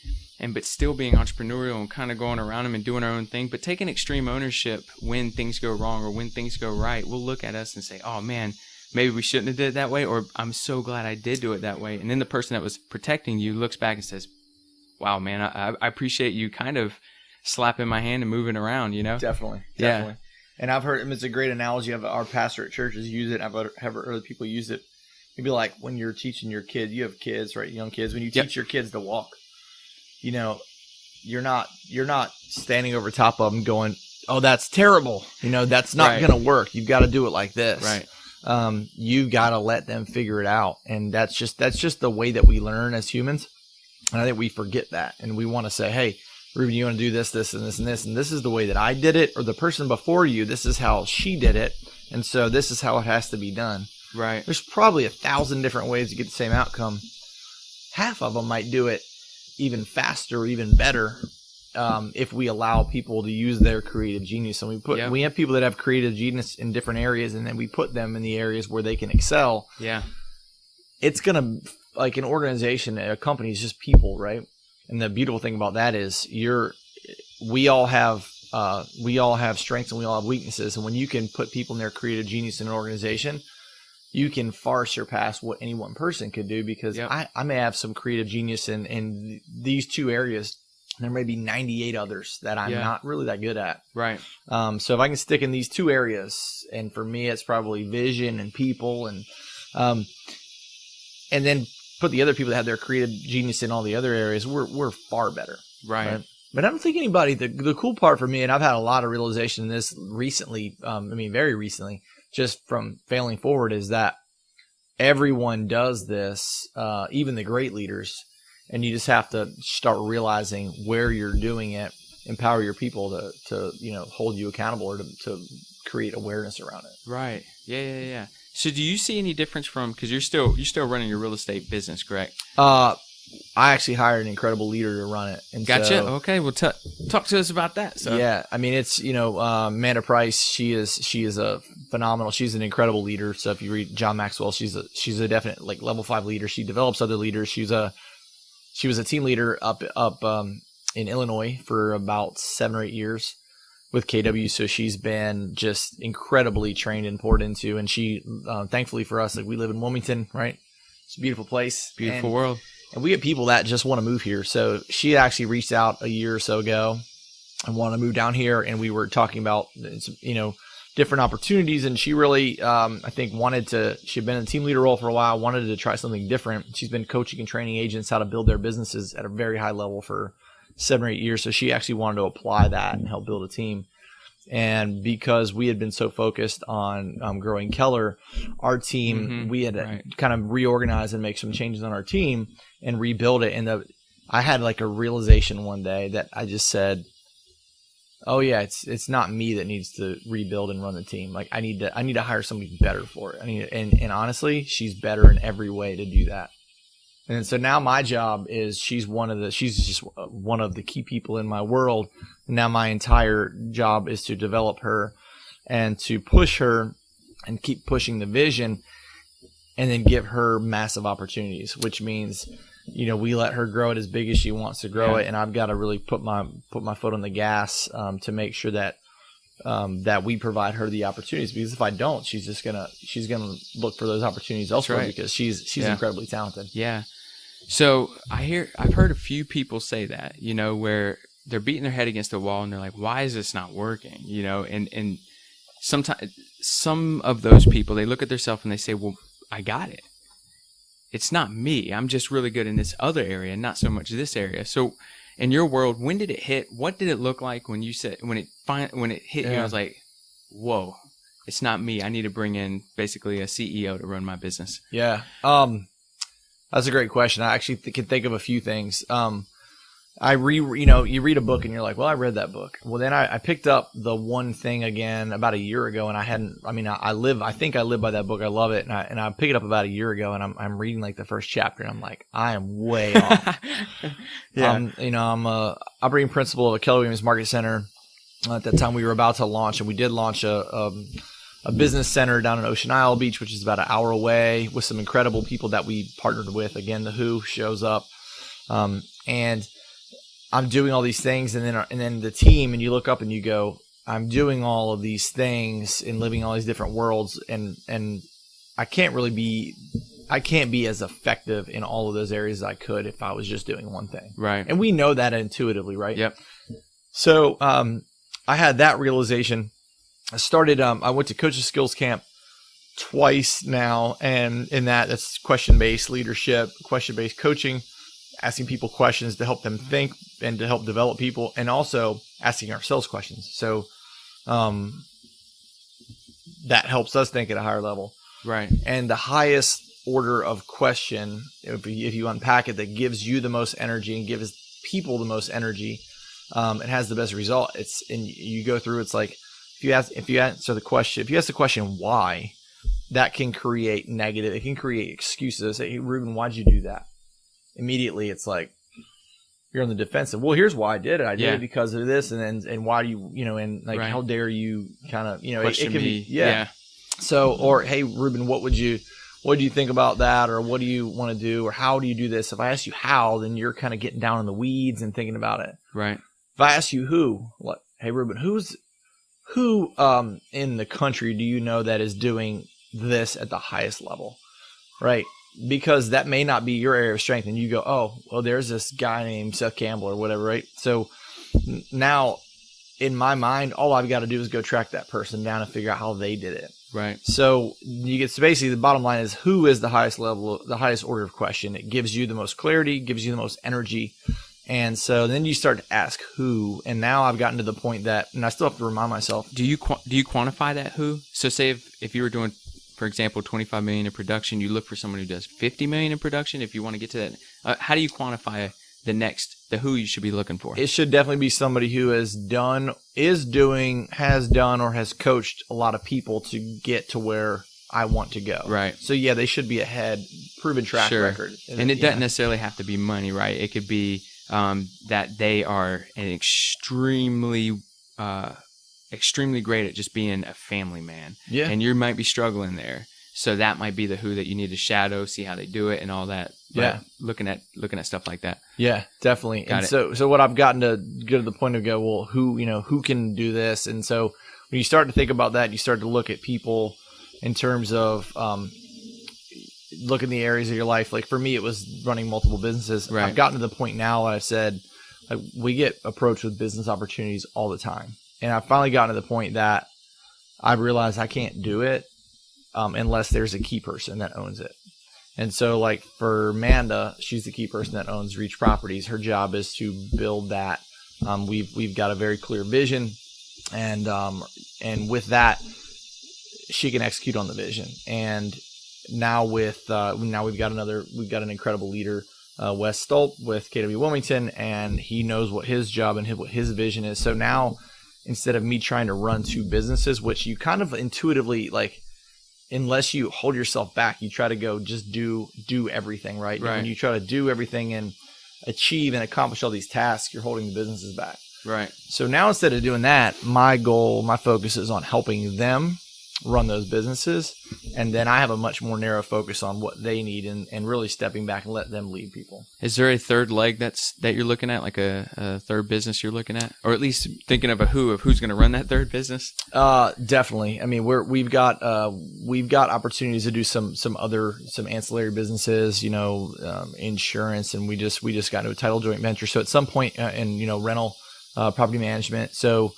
but still being entrepreneurial and kind of going around them and doing our own thing, but taking extreme ownership when things go wrong or when things go right. We'll look at us and say, oh man, maybe we shouldn't have did it that way, or I'm so glad I did do it that way. And then the person that was protecting you looks back and says, wow, man, I appreciate you kind of slapping my hand and moving around, Definitely. Yeah. And I've heard, it's a great analogy of our pastor at churches use it. I've heard other people use it. Maybe like when you're teaching your kids, you have kids, right? Young kids. When you teach your kids to walk, you're not standing over top of them going, oh, that's terrible. That's not going to work. You've got to do it like this. Right. You got to let them figure it out. And that's just the way that we learn as humans. And I think we forget that. And we want to say, hey, Ruben, you want to do this, this, and this, and this. And this is the way that I did it. Or the person before you, this is how she did it. And so this is how it has to be done. Right. There's probably 1,000 different ways to get the same outcome. Half of them might do it even faster or even better if we allow people to use their creative genius. And we have people that have creative genius in different areas, and then we put them in the areas where they can excel. Yeah. It's going to, like an organization, a company is just people, right? And the beautiful thing about that is we all have strengths and we all have weaknesses. And when you can put people in their creative genius in an organization, you can far surpass what any one person could do, because I may have some creative genius in these two areas. There may be 98 others that I'm not really that good at. Right. So if I can stick in these two areas, and for me, it's probably vision and people, and then put the other people that have their creative genius in all the other areas, we're far better. Right. But I don't think anybody, the cool part for me, and I've had a lot of realization in this recently, very recently, just from failing forward, is that everyone does this, even the great leaders, and you just have to start realizing where you're doing it, empower your people to hold you accountable, or to create awareness around it. Right. Yeah. So do you see any difference because you're still running your real estate business, correct? I actually hired an incredible leader to run it. And gotcha. So, okay. Well, talk to us about that. So. Yeah. It's, Amanda Price, she is a phenomenal, she's an incredible leader. So if you read John Maxwell, she's a definite level 5 leader. She develops other leaders. She was a team leader up in Illinois for about 7 or 8 years with KW. So she's been just incredibly trained and poured into. And she, thankfully for us, we live in Wilmington, right? It's a beautiful place. Beautiful world. And we have people that just want to move here. So she actually reached out a year or so ago and wanted to move down here. And we were talking about, different opportunities. And she really, I think she'd been in a team leader role for a while, wanted to try something different. She's been coaching and training agents how to build their businesses at a very high level for 7 or 8 years. So she actually wanted to apply that and help build a team. And because we had been so focused on growing Keller, our team, we had to kind of reorganize and make some changes on our team and rebuild it. And I had a realization one day that I just said, oh yeah, it's not me that needs to rebuild and run the team. I need to hire somebody better for it. And honestly, she's better in every way to do that. And so now my job is she's just one of the key people in my world. And now my entire job is to develop her and to push her and keep pushing the vision, and then give her massive opportunities, which means, we let her grow it as big as she wants to grow it. And I've got to really put my foot on the gas, to make sure that we provide her the opportunities, because if I don't, she's going to look for those opportunities elsewhere, because she's incredibly talented. Yeah. So I've heard a few people say that, where they're beating their head against the wall and they're like, why is this not working? And sometimes some of those people, they look at themselves and they say, well, I got it. It's not me. I'm just really good in this other area, not so much this area. So in your world, when did it hit? What did it look like when you said, when it hit you? I was like, whoa, it's not me. I need to bring in basically a CEO to run my business. Yeah. That's a great question. I actually can think of a few things. You read a book and you're like, well, I read that book. Well, then I picked up the one thing again about a year ago, and I think I live by that book. I love it. And I picked it up about a year ago, and I'm reading like the first chapter, and I'm like, I am way off. Yeah. I'm a operating principal of a Keller Williams Market Center. At that time we were about to launch, and we did launch a business center down in Wrightsville Beach, which is about an hour away, with some incredible people that we partnered with. Again, the Who shows up. And I'm doing all these things, and then the team, and you look up and you go, I'm doing all of these things and living all these different worlds, and I can't be as effective in all of those areas as I could if I was just doing one thing. Right. And we know that intuitively, right? Yep. So I had that realization. I went to Coaches Skills Camp twice now, and in that's question-based leadership, question-based coaching, asking people questions to help them think and to help develop people, and also asking ourselves questions. So that helps us think at a higher level. Right. And the highest order of question, if you unpack it, that gives you the most energy and gives people the most energy, and has the best result. You go through, it's like, if you ask the question why, that can create negative. It can create excuses. Say, hey, Ruben, why'd you do that? Immediately, it's like you're on the defensive. Well, here's why I did it. I did it because of this, and why do you, and like, how dare you kind of, question it can me. be, yeah. So, or hey, Ruben, what do you think about that, or what do you want to do, or how do you do this? If I ask you how, then you're kind of getting down in the weeds and thinking about it. Right. If I ask you who, what? Hey, Ruben, who in the country do you know that is doing this at the highest level? Right. Because that may not be your area of strength, and you go, oh, well, there's this guy named Seth Campbell or whatever, right? So now, in my mind, all I've got to do is go track that person down and figure out how they did it. Right. So basically the bottom line is, who is the highest level, the highest order of question? It gives you the most clarity, gives you the most energy. And so then you start to ask who, and now I've gotten to the point that, and I still have to remind myself. Do you quantify that who? So say if you were doing, for example, 25 million in production, you look for someone who does 50 million in production. If you want to get to that, how do you quantify the who you should be looking for? It should definitely be somebody who has done, or has coached a lot of people to get to where I want to go. Right. So yeah, they should be ahead, proven track record. And it doesn't necessarily have to be money, right? It could be that they are an extremely great at just being a family man. Yeah. And you might be struggling there. So that might be the who that you need to shadow, see how they do it and all that. Yeah. Looking at stuff like that. Yeah, definitely. So what I've gotten to get to the point of go, well, who can do this? And so when you start to think about that, you start to look at people in terms of, look in the areas of your life. Like for me, it was running multiple businesses. Right. I've gotten to the point now where I've said, like, we get approached with business opportunities all the time. And I've finally gotten to the point that I've realized I can't do it unless there's a key person that owns it. And so like for Amanda, she's the key person that owns Reach Properties. Her job is to build that. We've got a very clear vision, and with that, she can execute on the vision. And now we've got an incredible leader, Wes Stolp with KW Wilmington, and he knows what his job and what his vision is. So now, instead of me trying to run two businesses, which you kind of intuitively, like, unless you hold yourself back, you try to go just do everything, right? Right. When you try to do everything and achieve and accomplish all these tasks, you're holding the businesses back. Right. So now, instead of doing that, my focus is on helping them run those businesses, and then I have a much more narrow focus on what they need, and really stepping back and let them lead people. Is there a third leg that you're looking at, like a third business you're looking at, or at least thinking of who's going to run that third business? Definitely. I mean, we've got opportunities to do some ancillary businesses, insurance, and we just got into a title joint venture. So at some point, rental, property management. So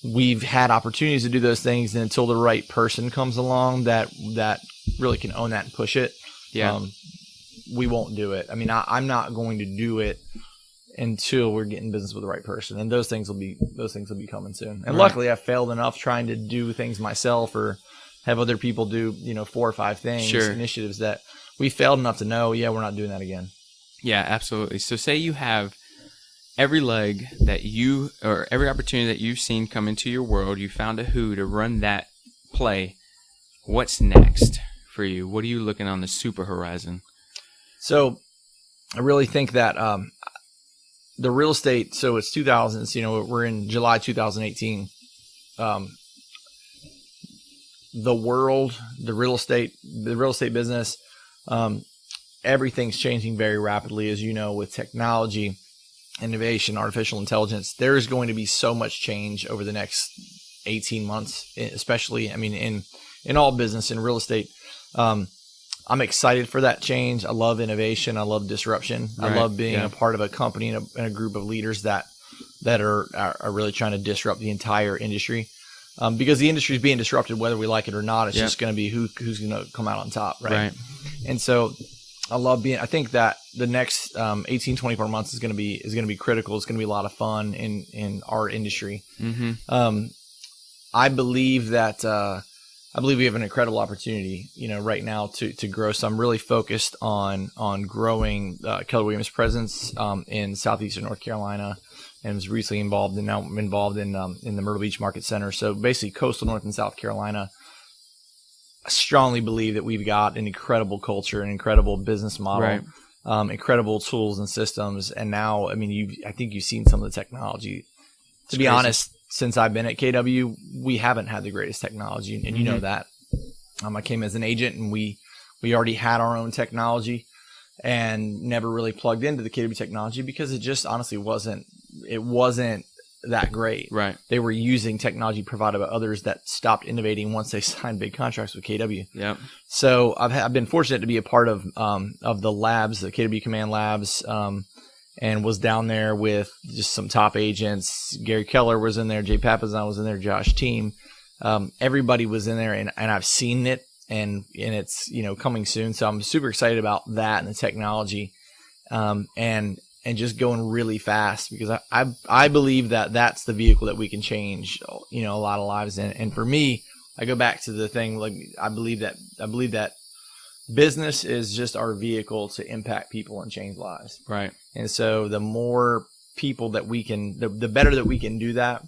we've had opportunities to do those things, and until the right person comes along that really can own that and push it, we won't do it. I mean, I'm not going to do it until we're getting business with the right person, and those things will be coming soon. And luckily, I've failed enough trying to do things myself or have other people do 4 or 5 things, initiatives that we failed enough to know, we're not doing that again. Yeah, absolutely. So say you have every leg that you, or every opportunity that you've seen come into your world, you found a who to run that play. What's next for you? What are you looking on the super horizon? So I really think that the real estate, so it's 2000s, we're in July 2018. The world, the real estate business, everything's changing very rapidly, as you know, with technology, innovation, artificial intelligence. There's going to be so much change over the next 18 months, especially, I mean, in all business, in real estate. I'm excited for that change. I love innovation. I love disruption. I love being a part of a company and a group of leaders that are really trying to disrupt the entire industry. Because the industry is being disrupted, whether we like it or not. It's just going to be who's going to come out on top, right? And so I think that the next 18, 24 months is going to be critical. It's going to be a lot of fun in our industry. Mm-hmm. I believe we have an incredible opportunity, right now to grow. So I'm really focused on growing Keller Williams' presence in southeastern North Carolina, and was recently involved in the Myrtle Beach Market Center. So basically, coastal North and South Carolina. I strongly believe that we've got an incredible culture, an incredible business model, incredible tools and systems. And now, I mean, I think you've seen some of the technology. To be honest, since I've been at KW, we haven't had the greatest technology, and you know that. I came as an agent, and we already had our own technology, and never really plugged into the KW technology because it just honestly wasn't that great. Right. They were using technology provided by others that stopped innovating once they signed big contracts with KW. Yep. So I've been fortunate to be a part of the labs, the KW Command Labs, and was down there with just some top agents. Gary Keller was in there, Jay Papazan was in there, Josh Team. Everybody was in there, and I've seen it, and it's coming soon. So I'm super excited about that and the technology, and just going really fast, because I believe that that's the vehicle that we can change a lot of lives in. And for me, I go back to the thing, like I believe that business is just our vehicle to impact people and change lives. Right. And so the more people that we can, the better that we can do that,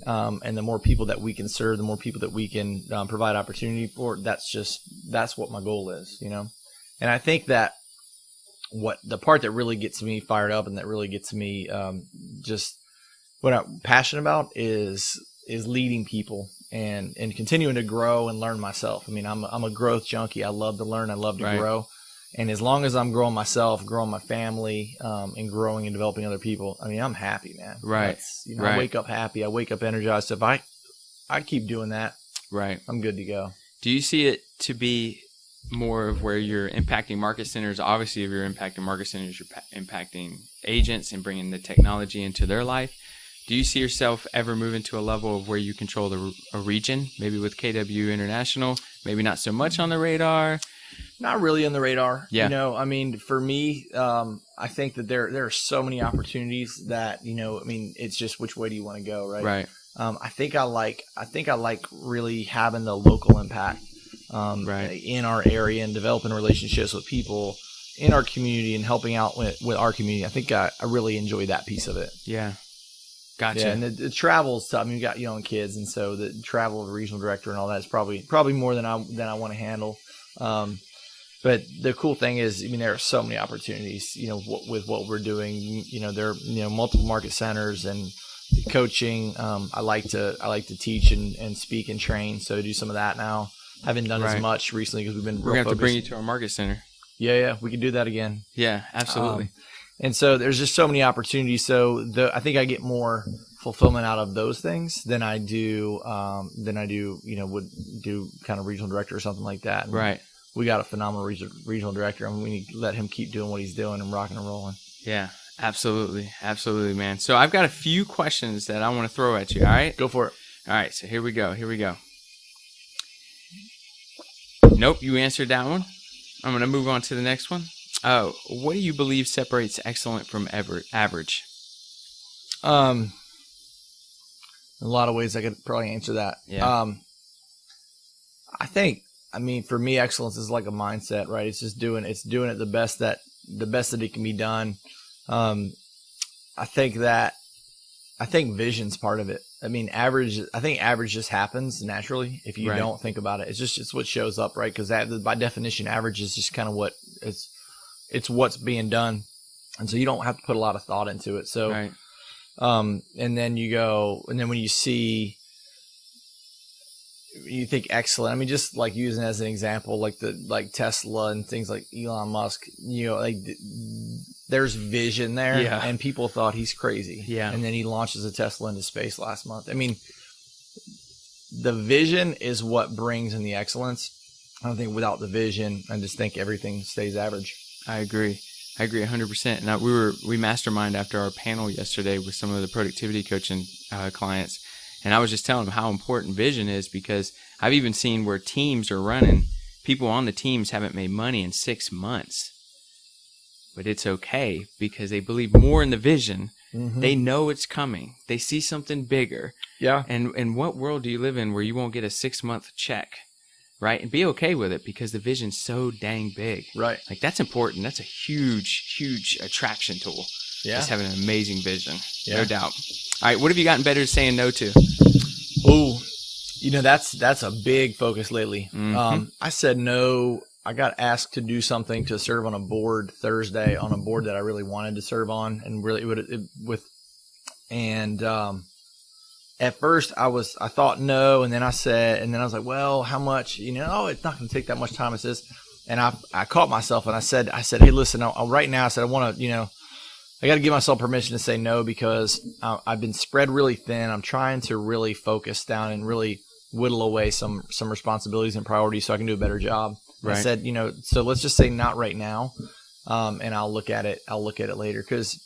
and the more people that we can serve, the more people that we can provide opportunity for. That's what my goal is, And I think that what the part that really gets me fired up and that really gets me just what I'm passionate about is leading people and continuing to grow and learn myself. I mean, I'm a growth junkie. I love to learn. I love to grow. And as long as I'm growing myself, growing my family, and growing and developing other people, I mean, I'm happy, man. Right. I wake up happy. I wake up energized. So if I keep doing that, I'm good to go. Do you see it to be more of where you're impacting market centers? Obviously, if you're impacting market centers, you're impacting agents and bringing the technology into their life. Do you see yourself ever moving to a level of where you control a region, maybe with KW International, maybe not so much on the radar? Not really on the radar. Yeah. I mean, for me, I think that there are so many opportunities that, I mean, it's just which way do you want to go, right? Right. I think I like really having the local impact in our area and developing relationships with people in our community and helping out with our community. I think I really enjoy that piece of it. Yeah. Gotcha. Yeah, and the travel stuff. I mean, we got young kids, and so the travel of a regional director and all that is probably more than I want to handle. But the cool thing is, I mean, there are so many opportunities, with what we're doing. There are multiple market centers and coaching. I like to teach and speak and train, so I do some of that now. Haven't done as much recently because we've been. We're gonna have to bring you to our market center. Yeah, we can do that again. Yeah, absolutely. And so there's just so many opportunities. So I think I get more fulfillment out of those things than I do, would do kind of regional director or something like that. And right. We got a phenomenal regional director, and we need to let him keep doing what he's doing and rocking and rolling. Yeah, absolutely. Absolutely, man. So I've got a few questions that I want to throw at you. All right? Go for it. All right, so here we go. Nope, you answered that one. I'm going to move on to the next one. What do you believe separates excellent from average? A lot of ways I could probably answer that. Yeah. I mean, for me, excellence is like a mindset, right? It's just doing it the best that it can be done. I think vision's part of it. I mean, average just happens naturally if you don't think about it. It's what shows up, right? Because by definition, average is just kind of what it's what's being done. And so you don't have to put a lot of thought into it. So, and then when you think excellent. I mean, just like using as an example, like Tesla and things like Elon Musk, there's vision there, and people thought he's crazy. Yeah. And then he launches a Tesla into space last month. I mean, the vision is what brings in the excellence. I don't think without the vision, I just think everything stays average. I agree 100%. Now we mastermind after our panel yesterday with some of the productivity coaching clients. And I was just telling them how important vision is, because I've even seen where teams are running, people on the teams haven't made money in 6 months. But it's okay because they believe more in the vision. Mm-hmm. They know it's coming. They see something bigger. Yeah. And what world do you live in where you won't get a 6-month check, right? And be okay with it because the vision's so dang big. Right. Like, that's important. That's a huge, huge attraction tool. Yeah. Just having an amazing vision. Yeah. No doubt. All right, what have you gotten better at saying no to? Ooh, that's a big focus lately. Mm-hmm. I said no. I got asked to do something to serve on a board Thursday, on a board that I really wanted to serve on, and really at first I thought no, and then I was like, well, how much? It's not going to take that much time. It says, and I caught myself and I said, hey, listen, right now I said I want to, I got to give myself permission to say no because I've been spread really thin. I'm trying to really focus down and really whittle away some responsibilities and priorities so I can do a better job. Right. I said, so let's just say not right now, and I'll look at it later because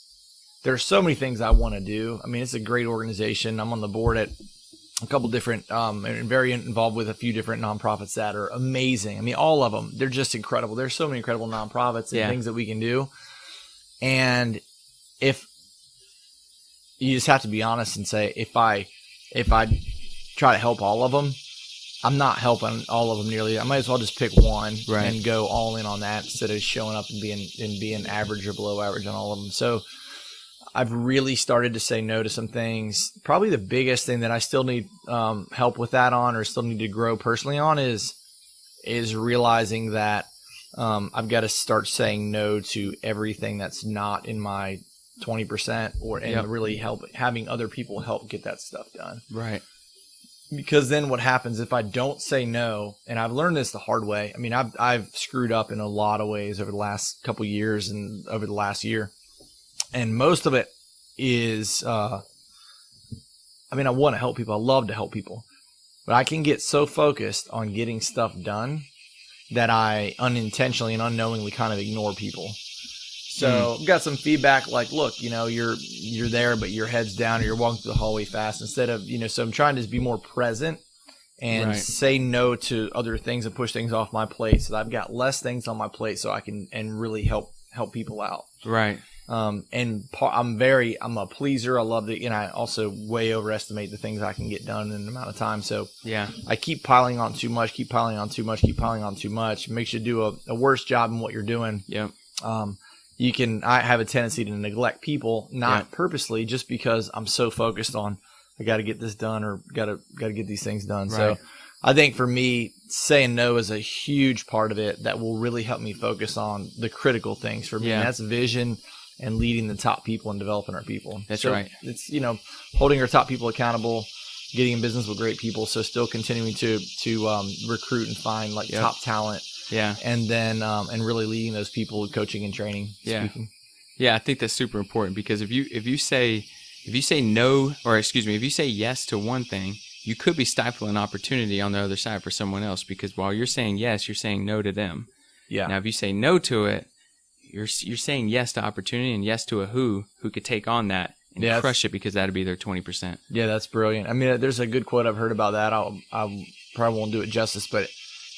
there's so many things I want to do. I mean, it's a great organization. I'm on the board at a couple different, and very involved with a few different nonprofits that are amazing. I mean, all of them, they're just incredible. There's so many incredible nonprofits and things that we can do, and if you just have to be honest and say, if I try to help all of them, I'm not helping all of them nearly. I might as well just pick one and go all in on that instead of showing up and being average or below average on all of them. So I've really started to say no to some things. Probably the biggest thing that I still need help with that on, or still need to grow personally on, is realizing that I've got to start saying no to everything that's not in my 20% and really having other people help get that stuff done. Right. Because then what happens if I don't say no, and I've learned this the hard way. I mean, I've screwed up in a lot of ways over the last couple of years and over the last year. And most of it is, I want to help people. I love to help people. But I can get so focused on getting stuff done that I unintentionally and unknowingly kind of ignore people. So I've got some feedback like, look, you're there, but your head's down or you're walking through the hallway fast instead of, so I'm trying to just be more present and say no to other things and push things off my plate so that I've got less things on my plate so I can and really help people out. Right. I'm a pleaser. I love to, I also way overestimate the things I can get done in an amount of time. So I keep piling on too much, makes you do a worse job in what you're doing. Yep. I have a tendency to neglect people, not purposely, just because I'm so focused on, I got to get this done or got to get these things done. Right. So I think for me, saying no is a huge part of it that will really help me focus on the critical things for me. And that's vision and leading the top people and developing our people. That's right. It's, holding our top people accountable, getting in business with great people. So still continuing to recruit and find top talent. Yeah. And then, and really leading those people with coaching and training. Yeah. Speaking. Yeah. I think that's super important because if you say no, or excuse me, if you say yes to one thing, you could be stifling opportunity on the other side for someone else because while you're saying yes, you're saying no to them. Yeah. Now, if you say no to it, you're saying yes to opportunity and yes to a who could take on that and Yeah, crush it because that'd be their 20%. Yeah, that's brilliant. I mean, there's a good quote I've heard about that. I probably won't do it justice, but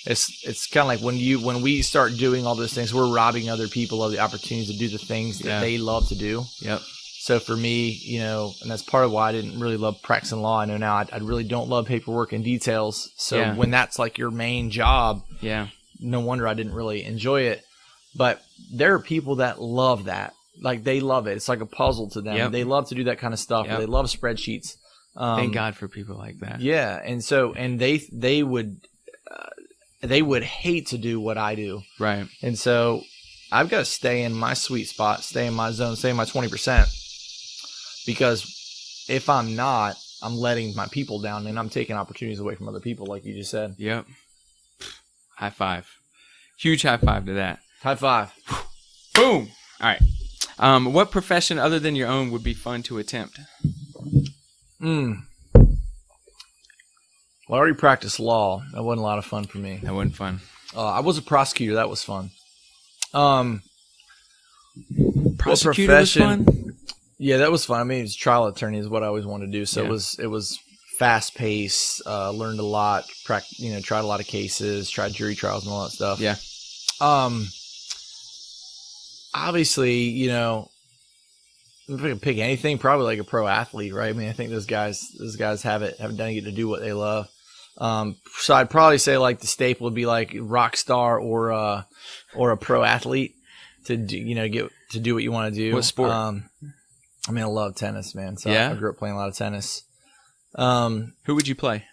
it's kind of like when we start doing all those things, we're robbing other people of the opportunities to do the things that they love to do. Yep. So for me, and that's part of why I didn't really love practicing law. I know now I really don't love paperwork and details. So when that's like your main job, no wonder I didn't really enjoy it. But there are people that love that. Like they love it. It's like a puzzle to them. Yep. They love to do that kind of stuff. Yep. They love spreadsheets. Thank God for people like that. Yeah, and they would hate to do what I do. Right. And so I've got to stay in my sweet spot, stay in my zone, stay in my 20%. Because if I'm not, I'm letting my people down and I'm taking opportunities away from other people, like you just said. Yep. High five. Huge high five to that. High five. Boom. All right. What profession other than your own would be fun to attempt? Well, I already practiced law. That wasn't a lot of fun for me. That wasn't fun. I was a prosecutor. That was fun. Prosecutor was fun? Yeah, that was fun. I mean, it's trial attorney is what I always wanted to do. So it was fast paced. Learned a lot. Tried a lot of cases. Tried jury trials and all that stuff. Yeah. Obviously, if I could pick anything, probably like a pro athlete, right? I mean, I think those guys haven't done it to do what they love. So I'd probably say like the staple would be like rock star or a pro athlete to do, get to do what you want to do. What sport? I mean, I love tennis, man. So I grew up playing a lot of tennis. Who would you play?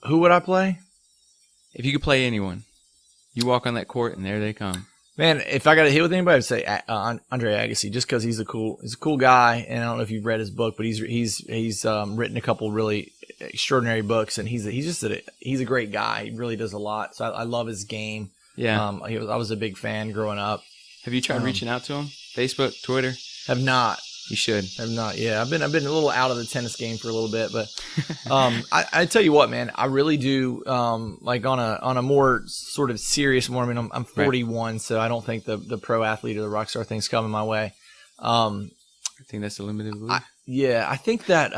Who would I play? If you could play anyone, you walk on that court and there they come. Man, if I got to hit with anybody, I'd say Andre Agassi, just because he's a cool guy, and I don't know if you've read his book, but he's written a couple really extraordinary books, and he's a great guy. He really does a lot. So I love his game. Yeah, I was a big fan growing up. Have you tried reaching out to him? Facebook, Twitter? Have not. You should. Have not. Yeah, I've been a little out of the tennis game for a little bit, but I tell you what, man, I really do. Like on a more sort of serious more. I mean, I'm 41, right. So I don't think the pro athlete or the rock star thing's coming my way. I think that's a limited belief. I think that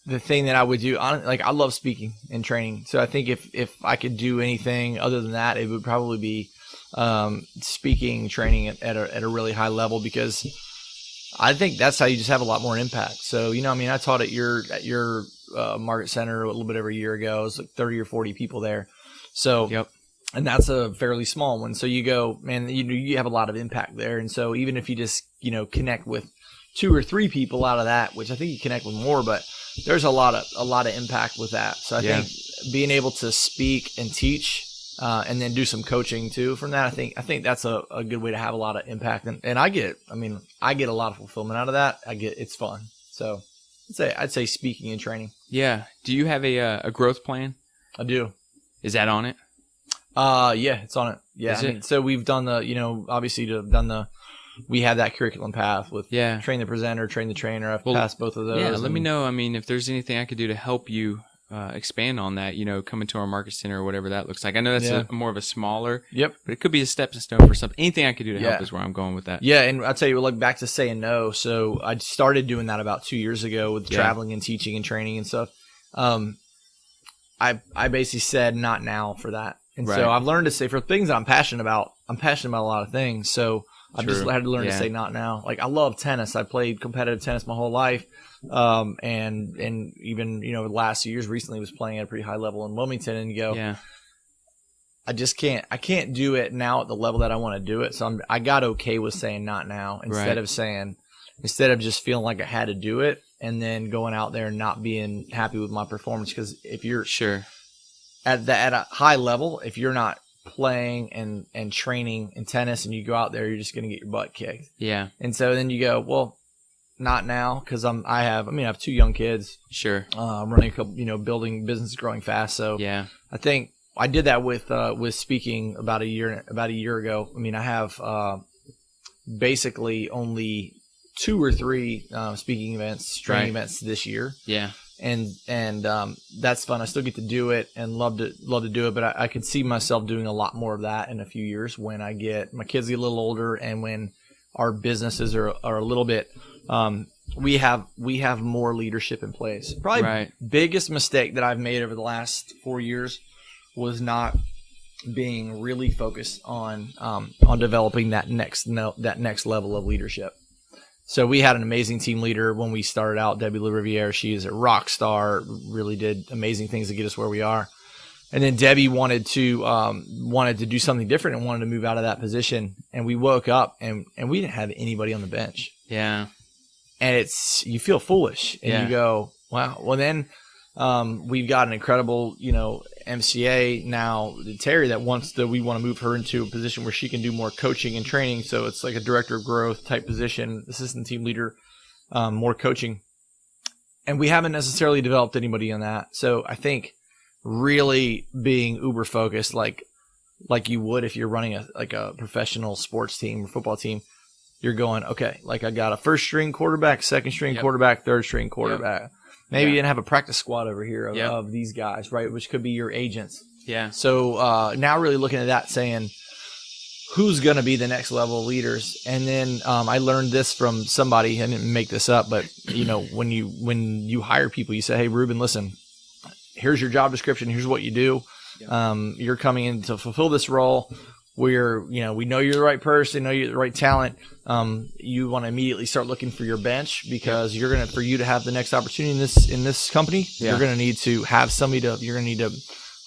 the thing that I would do, like I love speaking and training. So I think if I could do anything other than that, it would probably be speaking, training at a really high level, because I think that's how you just have a lot more impact. So, I taught at your Market Center a little bit over a year ago. It was like 30 or 40 people there. So, and that's a fairly small one. So you go, man, you have a lot of impact there. And so even if you just, connect with 2 or 3 people out of that, which I think you connect with more, but there's a lot of impact with that. So I think being able to speak and teach, and then do some coaching too from that, I think that's a good way to have a lot of impact. And I get a lot of fulfillment out of that. It's fun. So I'd say speaking and training. Yeah. Do you have a growth plan? I do. Is that on it? Yeah, it's on it. Yeah. So we've done we have that curriculum path with train the presenter, train the trainer. I've passed both of those. Yeah. Let me know. If there's anything I could do to help you expand on that, coming to our market center or whatever that looks like. I know that's more of a smaller, but it could be a stepping stone for something. Anything I could do to help is where I'm going with that. Yeah, and I'll tell you, look back to saying no. So I started doing that about 2 years ago with traveling and teaching and training and stuff. I basically said not now for that. And so I've learned to say for things that I'm passionate about a lot of things. So I've just had to learn to say not now. Like I love tennis. I played competitive tennis my whole life. And even, the last few years recently was playing at a pretty high level in Wilmington, and you go, I can't do it now at the level that I want to do it. So I got okay with saying not now instead of just feeling like I had to do it and then going out there and not being happy with my performance. Cause if you're at a high level, if you're not playing and training in tennis and you go out there, you're just going to get your butt kicked. Yeah. And so then you go, well, not now, because I have 2 young kids. Sure. I'm running a couple, building business, growing fast. So I think I did that with speaking about a year ago. I have basically only 2 or 3 speaking events, training events this year. Yeah. And that's fun. I still get to do it and love to do it, but I could see myself doing a lot more of that in a few years when my kids get a little older, and when our businesses are a little bit, we have more leadership in place. Probably biggest mistake that I've made over the last 4 years was not being really focused on developing that next level of leadership. So we had an amazing team leader when we started out, Debbie LaRiviere. She is a rock star, really did amazing things to get us where we are. And then Debbie wanted to do something different and wanted to move out of that position. And we woke up and we didn't have anybody on the bench. Yeah. And you feel foolish and you go, wow. Well, then we've got an incredible, MCA now, Terry, we want to move her into a position where she can do more coaching and training. So it's like a director of growth type position, assistant team leader, more coaching. And we haven't necessarily developed anybody on that. So I think really being uber focused, like you would if you're running a professional sports team or football team, you're going, okay, like I got a first string quarterback, second string quarterback, third string quarterback. Yep. Maybe you didn't have a practice squad over here of these guys, right? Which could be your agents. Yeah. So now really looking at that, saying who's going to be the next level of leaders. And then I learned this from somebody. I didn't make this up, but when you hire people, you say, hey, Ruben, listen, here's your job description. Here's what you do. Yep. You're coming in to fulfill this role. We know you're the right person, know you're the right talent. You want to immediately start looking for your bench because for you to have the next opportunity in this company, you're going to need to have you're going to need to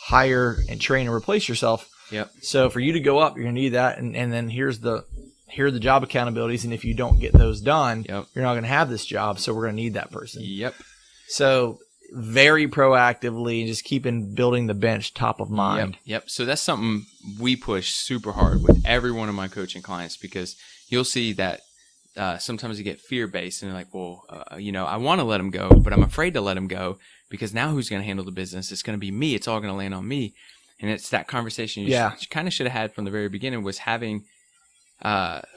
hire and train and replace yourself. Yep. So for you to go up, you're going to need that. And then here are the job accountabilities. And if you don't get those done, you're not going to have this job. So we're going to need that person. Yep. So very proactively and just keeping building the bench top of mind. Yep. So that's something we push super hard with every one of my coaching clients, because you'll see that sometimes you get fear-based and they're like, well, I want to let them go, but I'm afraid to let them go because now who's going to handle the business? It's going to be me. It's all going to land on me. And it's that conversation you kind of should have had from the very beginning, was having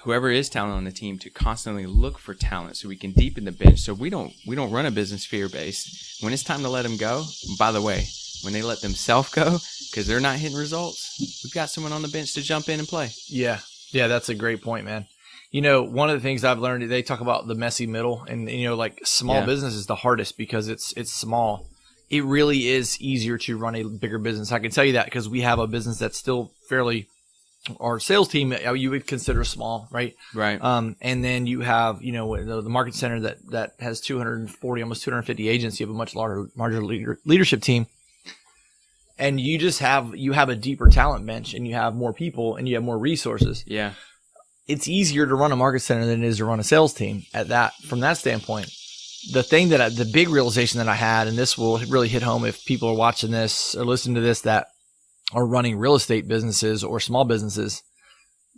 whoever is talent on the team to constantly look for talent so we can deepen the bench. So we don't run a business fear-based. When it's time to let them go, by the way, when they let themselves go because they're not hitting results, we've got someone on the bench to jump in and play. Yeah, that's a great point, man. One of the things I've learned, they talk about the messy middle, and like small business is the hardest because it's small. It really is easier to run a bigger business. I can tell you that because we have a business that's still fairly, our sales team you would consider small, right? Right. And then you have the market center that has 240, almost 250 agents. You have a much larger leadership team, and you have a deeper talent bench, and you have more people, and you have more resources. Yeah. It's easier to run a market center than it is to run a sales team from that standpoint. The big realization that I had, and this will really hit home if people are watching this or listening to this that are running real estate businesses or small businesses,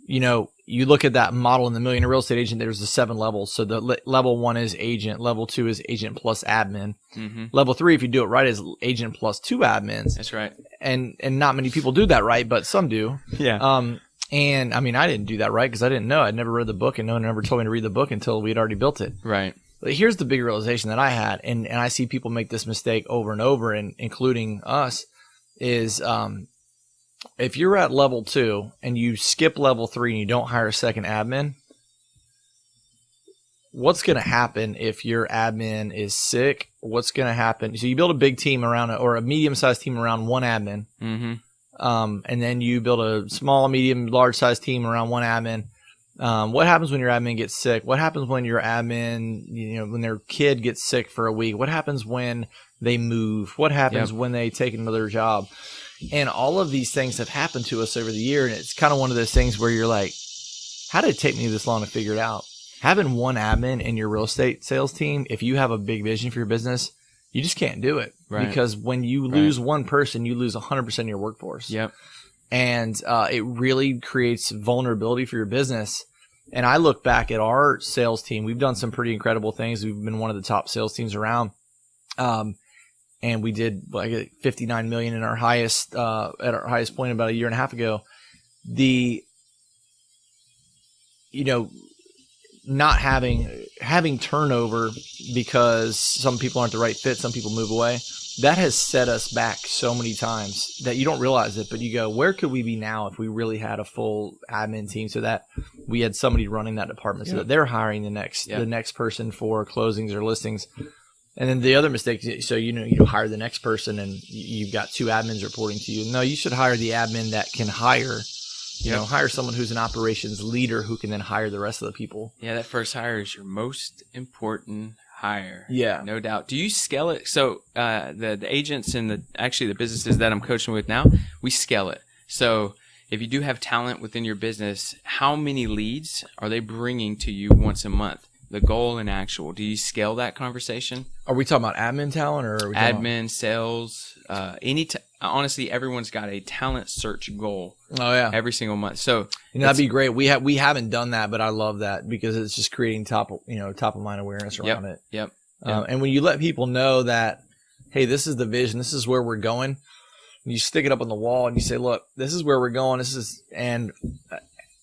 you look at that model in the millionaire real estate agent, there's the 7 levels. So the level 1 is agent. Level 2 is agent plus admin. Mm-hmm. Level 3, if you do it right, is agent plus 2 admins. That's right. And not many people do that right, but some do. Yeah. And I mean, I didn't do that right because I didn't know. I'd never read the book, and no one ever told me to read the book until we had already built it. Right. But here's the big realization that I had, and I see people make this mistake over and over, and including us, is if you're at level 2 and you skip level 3 and you don't hire a second admin, what's going to happen if your admin is sick? What's going to happen? So you build a big team around or a medium-sized team around one admin. Mm-hmm. And then you build a small, medium, large-sized team around one admin. What happens when your admin gets sick? What happens when your admin, when their kid gets sick for a week? What happens when they move? What happens when they take another job? And all of these things have happened to us over the year. And it's kind of one of those things where you're like, how did it take me this long to figure it out? Having one admin in your real estate sales team, if you have a big vision for your business, you just can't do it. Right. Because when you lose one person, you lose 100% of your workforce. Yep. And it really creates vulnerability for your business. And I look back at our sales team. We've done some pretty incredible things. We've been one of the top sales teams around. And we did like $59 million in our highest at our highest point about a year and a half ago. Not having turnover because some people aren't the right fit, some people move away. that has set us back so many times that you don't realize it, but you go, where could we be now if we really had a full admin team so that we had somebody running that department so that they're hiring the next person for closings or listings. And then the other mistake, so you hire the next person and you've got 2 admins reporting to you. No, you should hire the admin that can hire, hire someone who's an operations leader who can then hire the rest of the people. Yeah, that first hire is your most important hire. Yeah. No doubt. Do you scale it? So the agents and the businesses that I'm coaching with now, we scale it. So if you do have talent within your business, how many leads are they bringing to you once a month? The goal and actual. Do you scale that conversation? Are we talking about admin talent or are we talking admin, sales, honestly, everyone's got a talent search goal. Oh yeah. Every single month. So that'd be great. We haven't done that, but I love that because it's just creating top of mind awareness around it. Yep. And when you let people know that, hey, this is the vision, this is where we're going, you stick it up on the wall and you say, look, this is where we're going.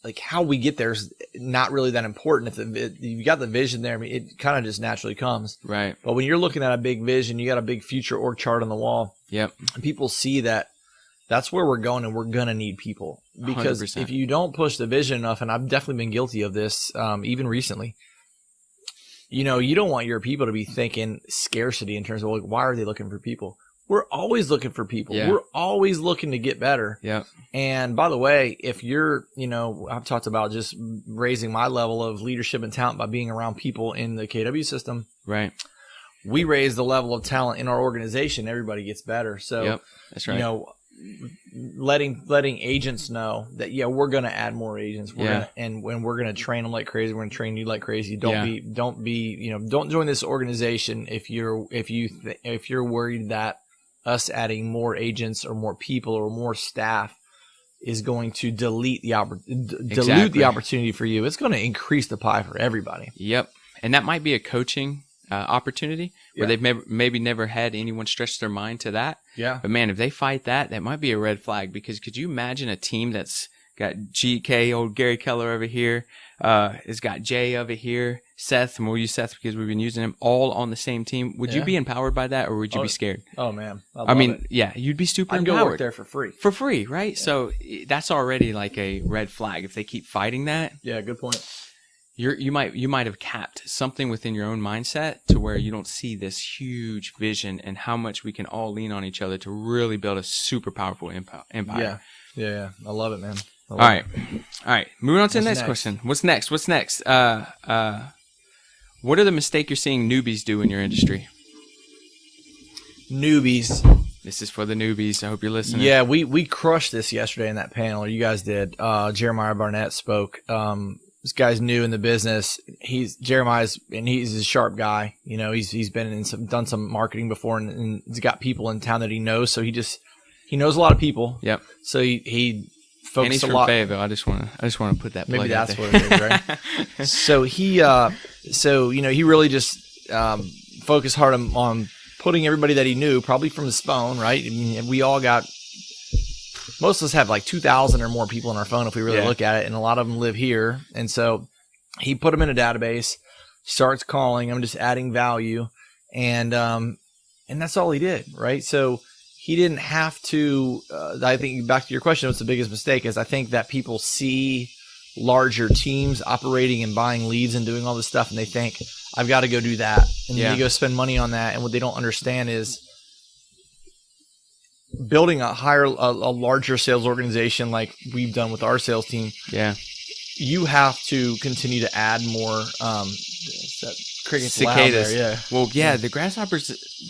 Like how we get there is not really that important. If you got the vision there, I mean, it kind of just naturally comes. Right. But when you're looking at a big vision, you got a big future org chart on the wall. Yep. And people see that that's where we're going and we're going to need people. Because 100%. If you don't push the vision enough, and I've definitely been guilty of this even recently, you don't want your people to be thinking scarcity in terms of like, why are they looking for people? We're always looking for people. Yeah. We're always looking to get better. Yeah. And by the way, if you're, I've talked about just raising my level of leadership and talent by being around people in the KW system. Right. We raise the level of talent in our organization. Everybody gets better. So, yep. That's right. Letting agents know that, we're going to add more agents. We're going to train them like crazy. We're going to train you like crazy. Don't join this organization if you're worried that us adding more agents or more people or more staff is going to dilute the opportunity for you. It's going to increase the pie for everybody. Yep. And that might be a coaching opportunity where they've maybe never had anyone stretch their mind to that. Yeah. But man, if they fight that might be a red flag, because could you imagine a team that's got GK, old Gary Keller over here, has got Jay over here, Seth, and we'll use Seth because we've been using him, all on the same team. Would you be empowered by that, or would you be scared? Oh man. You'd be super I'd empowered. go work there for free. For free, right? Yeah. So that's already like a red flag. If they keep fighting that. Yeah, good point. You might have capped something within your own mindset to where you don't see this huge vision and how much we can all lean on each other to really build a super powerful empire. Yeah. I love it, man. All right. Moving on to the next question. What's next? What are the mistakes you're seeing newbies do in your industry? Newbies. This is for the newbies. I hope you're listening. Yeah, we crushed this yesterday in that panel. You guys did. Jeremiah Barnett spoke. This guy's new in the business. He's a sharp guy. He's been done some marketing before, and he's got people in town that he knows. So he knows a lot of people. Yep. So he focused and he's a from lot. Fayetteville. I just want to put that. Maybe that's what it is, right? So he really just focused hard on putting everybody that he knew, probably from his phone, right? I mean, most of us have like 2,000 or more people on our phone if we really look at it, and a lot of them live here. And so he put them in a database, starts calling them, just adding value, and that's all he did, right? So he didn't have to. I think back to your question, what's the biggest mistake is I think that people see larger teams operating and buying leads and doing all this stuff, and they think I've got to go do that, and then they go spend money on that, and what they don't understand is building a larger sales organization like we've done with our sales team. Yeah, you have to continue to add more. Cicadas. There, the grasshoppers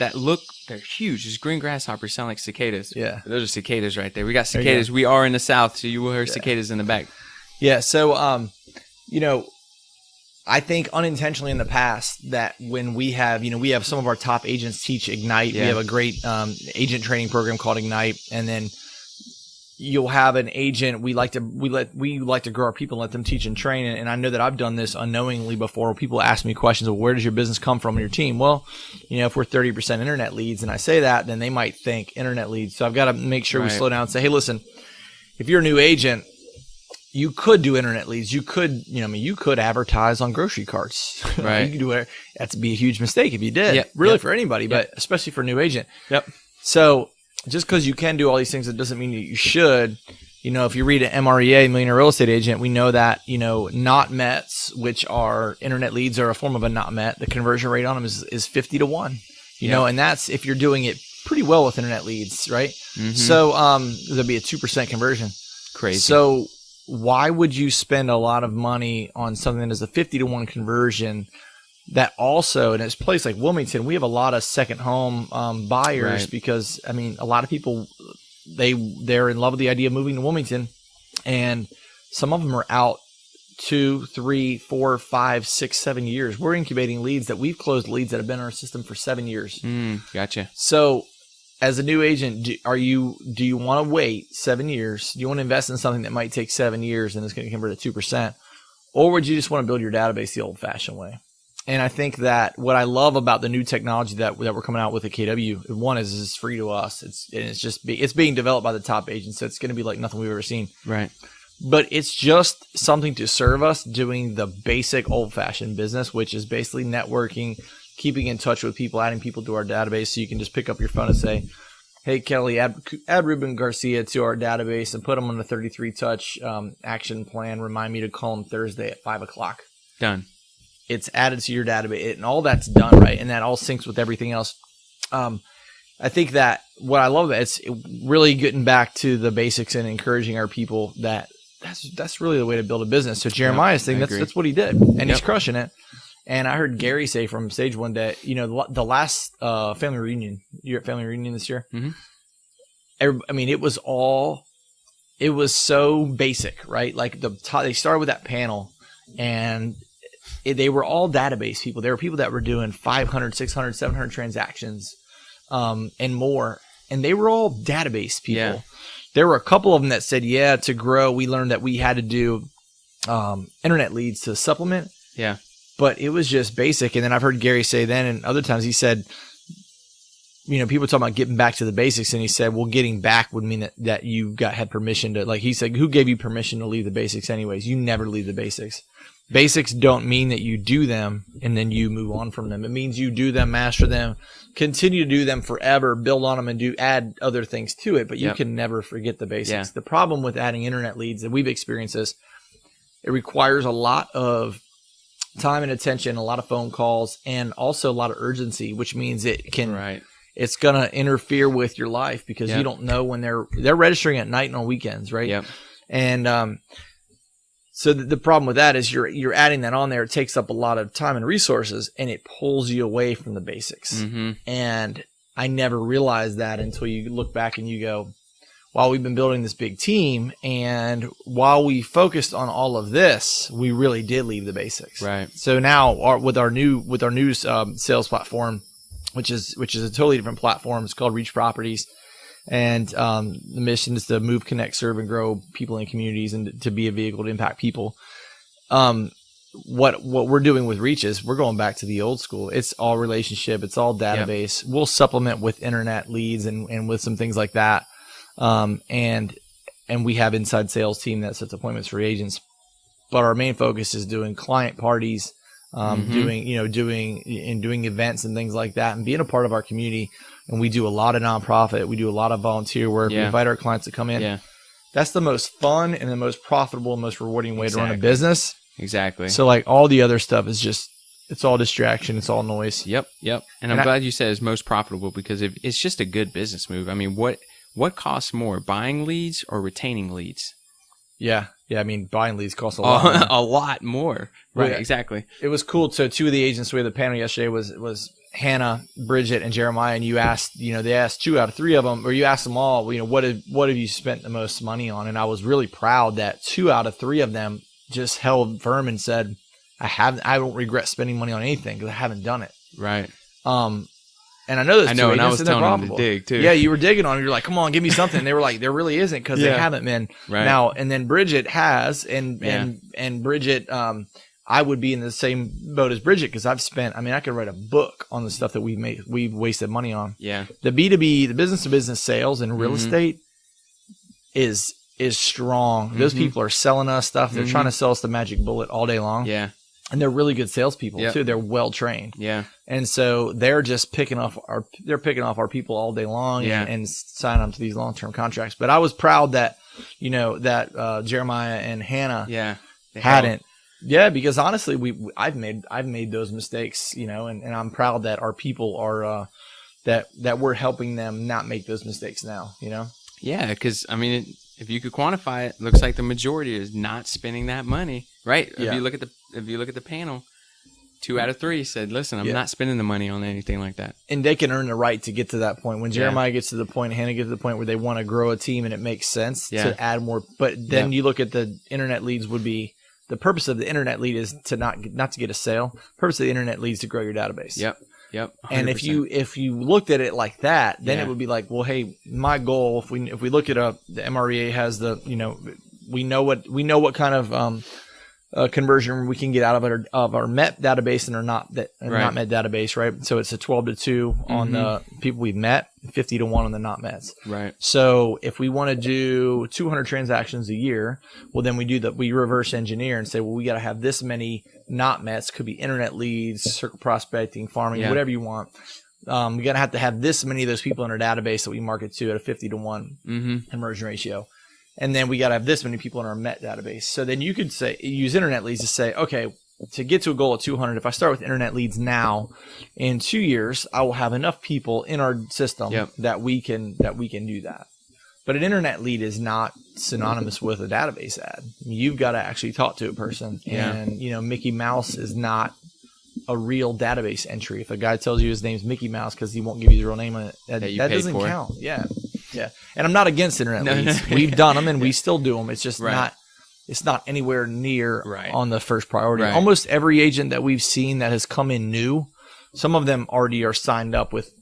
they're huge. These green grasshoppers sound like cicadas. Yeah, those are cicadas right there. We got cicadas. We are in the South, so you will hear cicadas in the back. Yeah. So, I think unintentionally in the past that when we have some of our top agents teach Ignite. Yeah. We have a great agent training program called Ignite, and then you'll have an agent. We like to grow our people and let them teach and train. And I know that I've done this unknowingly before. People ask me questions of where does your business come from in your team? Well, if we're 30% internet leads, and I say that, then they might think internet leads. So I've got to make sure we slow down and say, hey, listen, if you're a new agent, you could do internet leads. You could, you could advertise on grocery carts. Right. You could do it. that'd be a huge mistake if you did. Really for anybody, but especially for a new agent. So just because you can do all these things, it doesn't mean that you should. You know, if you read an MREA, Millionaire Real Estate Agent, we know that, you know, not mets, which are internet leads, are a form of a not met. The conversion rate on them is 50 to 1. You know, and that's if you're doing it pretty well with internet leads, right? So there'll be a 2% conversion. Crazy. So why would you spend a lot of money on something that is a 50 to 1 conversion that also, in a place like Wilmington, we have a lot of second home buyers because, I mean, a lot of people, they're in love with the idea of moving to Wilmington, and some of them are out 2, 3, 4, 5, 6, 7 years. We're incubating leads that we've closed leads that have been in our system for 7 years. Gotcha. So as a new agent, do you want to wait 7 years? Do you want to invest in something that might take 7 years and it's going to convert at 2%? Or would you just want to build your database the old fashioned way? And I think that what I love about the new technology that we're coming out with at KW, one is it's free to us. It's being developed by the top agents. So it's going to be like nothing we've ever seen. Right. But it's just something to serve us doing the basic old fashioned business, which is basically networking, keeping in touch with people, adding people to our database. So you can just pick up your phone and say, hey, Kelly, add Ruben Garcia to our database and put him on the 33 touch action plan. Remind me to call him Thursday at 5:00. Done. It's added to your database, and all that's done, right? And that all syncs with everything else. I think that what I love, it's really getting back to the basics and encouraging our people that's really the way to build a business. So Jeremiah's thing, that's what he did, and he's crushing it. And I heard Gary say from stage one day, you know, the last family reunion, you're at family reunion this year. I mean, it was so basic, right? Like they started with that panel, and they were all database people. There were people that were doing 500, 600, 700 transactions and more. And they were all database people. Yeah. There were a couple of them that said, to grow, we learned that we had to do internet leads to supplement. Yeah. But it was just basic. And then I've heard Gary say then, and other times he said, you know, people talking about getting back to the basics. And he said, well, getting back would mean that you had permission to, like he said, who gave you permission to leave the basics anyways? You never leave the basics. Basics don't mean that you do them and then you move on from them. It means you do them, master them, continue to do them forever, build on them, and add other things to it. But you can never forget the basics. Yeah. The problem with adding internet leads that we've experienced is it requires a lot of time and attention, a lot of phone calls, and also a lot of urgency, which means it can it's going to interfere with your life because you don't know when they're registering at night and on weekends, right? Yep. And so the problem with that is you're adding that on there. It takes up a lot of time and resources, and it pulls you away from the basics. And I never realized that until you look back and you go, while we've been building this big team, and while we focused on all of this, we really did leave the basics. Right. So now with our new sales platform, which is a totally different platform, it's called Reach Properties. And the mission is to move, connect, serve, and grow people in communities, and to be a vehicle to impact people. What we're doing with Reach is we're going back to the old school. It's all relationship. It's all database. Yep. We'll supplement with internet leads and with some things like that. And we have inside sales team that sets appointments for agents. But our main focus is doing client parties, doing events and things like that, and being a part of our community. And we do a lot of nonprofit. We do a lot of volunteer work. We invite our clients to come in. Yeah. That's the most fun and the most profitable and most rewarding way to run a business. Exactly. So like all the other stuff is just, it's all distraction. It's all noise. Yep. And I'm glad you said it's most profitable because it's just a good business move. I mean, what costs more, buying leads or retaining leads? Yeah. I mean, buying leads costs a lot more. A lot more. Right. Yeah. Exactly. It was cool. So two of the agents we had the panel yesterday was Hannah, Bridget, and Jeremiah, and you asked, they asked 2 out of 3 of them, or you asked them all, what have you spent the most money on? And I was really proud that 2 out of 3 of them just held firm and said, I don't regret spending money on anything because I haven't done it. Right. And I know this. I know, and I was telling them to dig too. Yeah, you were digging on them. You're like, come on, give me something. And they were like, there really isn't because they haven't been. Right. Now, and then Bridget has, and Bridget, I would be in the same boat as Bridget because I could write a book on the stuff that we've wasted money on. Yeah. The B2B, the business to business sales and real estate is strong. Those people are selling us stuff. They're trying to sell us the magic bullet all day long. Yeah. And they're really good salespeople too. They're well trained. Yeah. And so they're just picking off our people all day long and signing them to these long-term contracts. But I was proud that, that Jeremiah and Hannah hadn't. Yeah, because honestly, I've made those mistakes, and I'm proud that our people are that we're helping them not make those mistakes now, Yeah, because if you could quantify it, looks like the majority is not spending that money, right? Yeah. If you look at the panel, 2 out of 3 said, "Listen, I'm not spending the money on anything like that." And they can earn the right to get to that point. When Jeremiah gets to the point, Hannah gets to the point where they want to grow a team and it makes sense to add more. But then you look at the internet leads would be the purpose of the internet lead is to not to get a sale. The purpose of the internet lead is to grow your database. Yep. 100%. And if you looked at it like that, then it would be like, well, hey, my goal, if we look at the MREA has the, we know what kind of conversion we can get out of our met database and our not met database, right? So it's a 12-2 on the people we've met, 50-1 on the not mets. Right. So if we want to do 200 transactions a year, well, then we reverse engineer and say, well, we got to have this many not mets. Could be internet leads, circle prospecting, farming, whatever you want. We got to have this many of those people in our database that we market to at a 50-1 conversion ratio. And then we got to have this many people in our Met database. So then you could use internet leads to say, okay, to get to a goal of 200, if I start with internet leads now, in 2 years, I will have enough people in our system that we can do that. But an internet lead is not synonymous with a database ad. You've got to actually talk to a person. Yeah. And, Mickey Mouse is not a real database entry. If a guy tells you his name's Mickey Mouse because he won't give you the real name on it, that doesn't count. Yeah. Yeah. And I'm not against internet leads. We've done them and we still do them. It's just it's not anywhere near on the first priority. Right. Almost every agent that we've seen that has come in new, some of them already are signed up with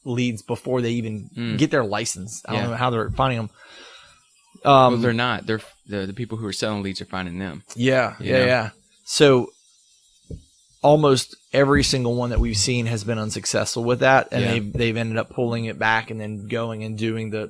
leads before they even get their license. I don't know how they're finding them. Well, they're not. They're the people who are selling leads are finding them. Yeah. So almost every single one that we've seen has been unsuccessful with that, and they've ended up pulling it back and then going and doing the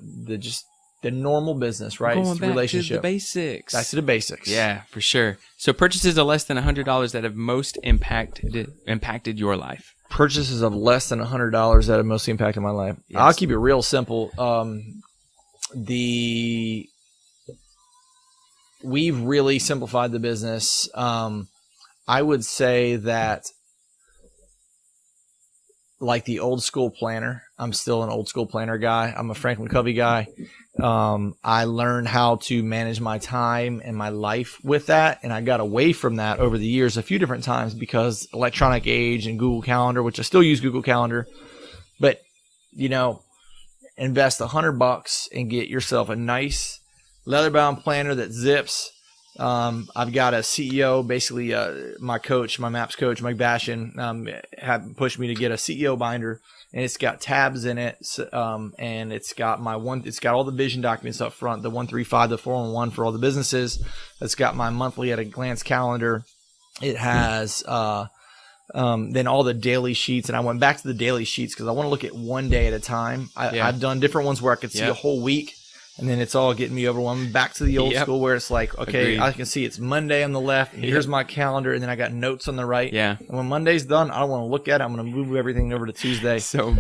normal business, right? Going back relationship. to the basics. Back to the basics. Yeah, for sure. So purchases of less than $100 that have most impacted your life. Purchases of less than $100 that have mostly impacted my life. Yes. I'll keep it real simple. We've really simplified the business. I would say that, like the old school planner, I'm still an old school planner guy. I'm a Franklin Covey guy. I learned how to manage my time and my life with that, and I got away from that over the years a few different times because electronic age and Google Calendar, which I still use Google Calendar, but invest $100 and get yourself a nice leather-bound planner that zips. I've got a CEO, basically my coach, my MAPS coach, Mike Bashan, had pushed me to get a CEO binder, and it's got tabs in it, and it's got all the vision documents up front, the 135, the 411 for all the businesses. It's got my monthly at a glance calendar. It has then all the daily sheets, and I went back to the daily sheets because I want to look at one day at a time. I've done different ones where I could see a whole week. And then it's all getting me overwhelmed. Back to the old school where it's like, okay, I can see it's Monday on the left. And here's my calendar, and then I got notes on the right. Yeah. And when Monday's done, I don't want to look at it. I'm going to move everything over to Tuesday. So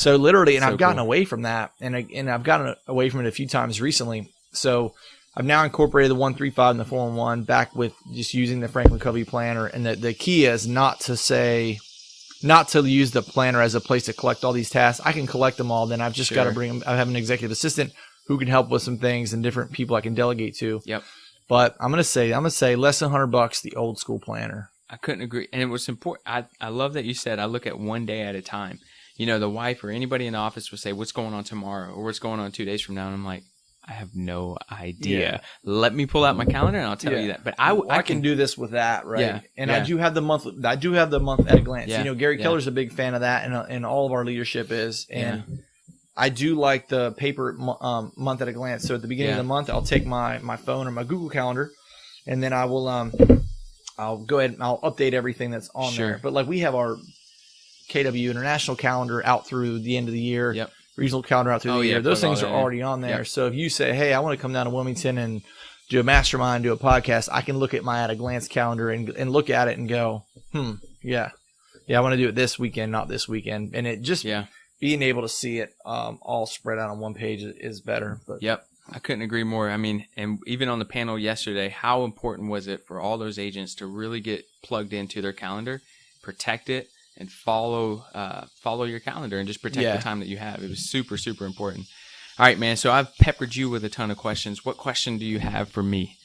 literally, and I've gotten away from that, and I've gotten away from it a few times recently. So I've now incorporated the 135 and the 411 back with just using the Franklin Covey planner. And the key is not to use the planner as a place to collect all these tasks. I can collect them all. Then I've just got to bring them. I have an executive assistant who can help with some things and different people I can delegate to. Yep. But I'm gonna say less than $100, the old school planner. I couldn't agree. And it was important. I love that you said I look at one day at a time. The wife or anybody in the office will say, "What's going on tomorrow?" or "What's going on 2 days from now?" And I'm like, I have no idea. Yeah. Let me pull out my calendar and I'll tell you that. But I can do this with that, right? Yeah. And I do have the month. I do have the month at a glance. Yeah. Gary Keller's a big fan of that, and all of our leadership is. And I do like the paper month at a glance. So at the beginning of the month, I'll take my phone or my Google Calendar, and then I will I'll go ahead and I'll update everything that's on there. But like we have our KW International calendar out through the end of the year. Regional calendar out through the year. Those things are already on there. So if you say, hey, I want to come down to Wilmington and do a mastermind, do a podcast, I can look at my at-a-glance calendar and look at it and go, yeah, I want to do it this weekend, not this weekend. And it just being able to see it all spread out on one page is better. But. Yep. I couldn't agree more. I mean, and even on the panel yesterday, how important was it for all those agents to really get plugged into their calendar, protect it, and follow your calendar and just protect the time that you have. It was super, super important. All right, man. So I've peppered you with a ton of questions. What question do you have for me?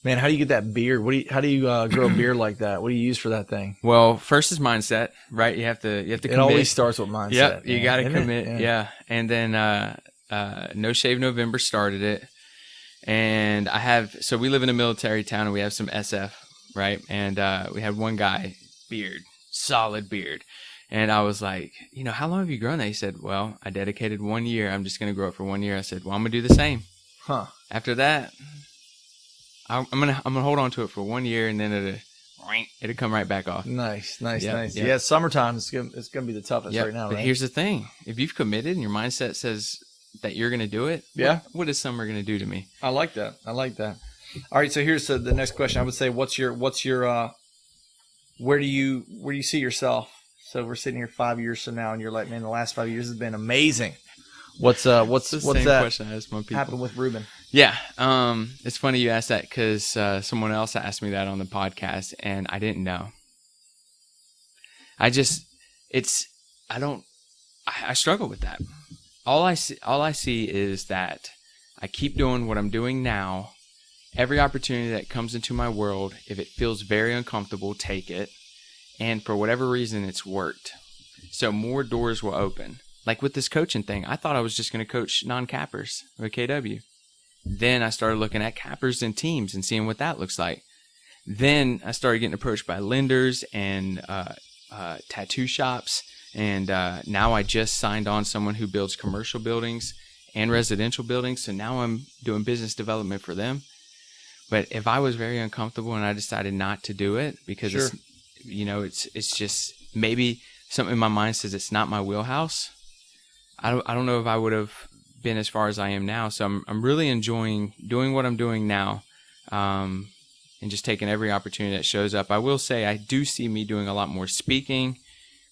Man, how do you get that beard? How do you grow a beard like that? What do you use for that thing? Well, first is mindset, right? You have to commit. It always starts with mindset. Yep, you got to commit. Yeah. And then No Shave November started it. And so we live in a military town and we have some SF, right? And we had one guy, beard, solid beard. And I was like, how long have you grown that? He said, well, I dedicated 1 year. I'm just going to grow it for 1 year. I said, well, I'm going to do the same. After that, I'm going to hold on to it for 1 year and then it'll come right back off. Nice. Yep. Yeah, summertime it's going to be the toughest right now, right? But here's the thing. If you've committed and your mindset says that you're going to do it, what is summer going to do to me? I like that. All right, so here's the next question. I would say, what's your where do you see yourself? So we're sitting here 5 years from now, and you're like, man, the last 5 years has been amazing. What's the same that question I ask my people. Happened with Ruben? Yeah, it's funny you asked that because someone else asked me that on the podcast, and I didn't know. I struggle with that. All I see is that I keep doing what I'm doing now. Every opportunity that comes into my world, if it feels very uncomfortable, take it. And for whatever reason, it's worked. So more doors will open. Like with this coaching thing, I thought I was just going to coach non-cappers with KW. Then I started looking at cappers and teams and seeing what that looks like. Then I started getting approached by lenders and tattoo shops. And now I just signed on someone who builds commercial buildings and residential buildings. So now I'm doing business development for them. But if I was very uncomfortable and I decided not to do it because it's just maybe something in my mind says it's not my wheelhouse. I don't know if I would have been as far as I am now. So I'm really enjoying doing what I'm doing now, and just taking every opportunity that shows up. I will say I do see me doing a lot more speaking,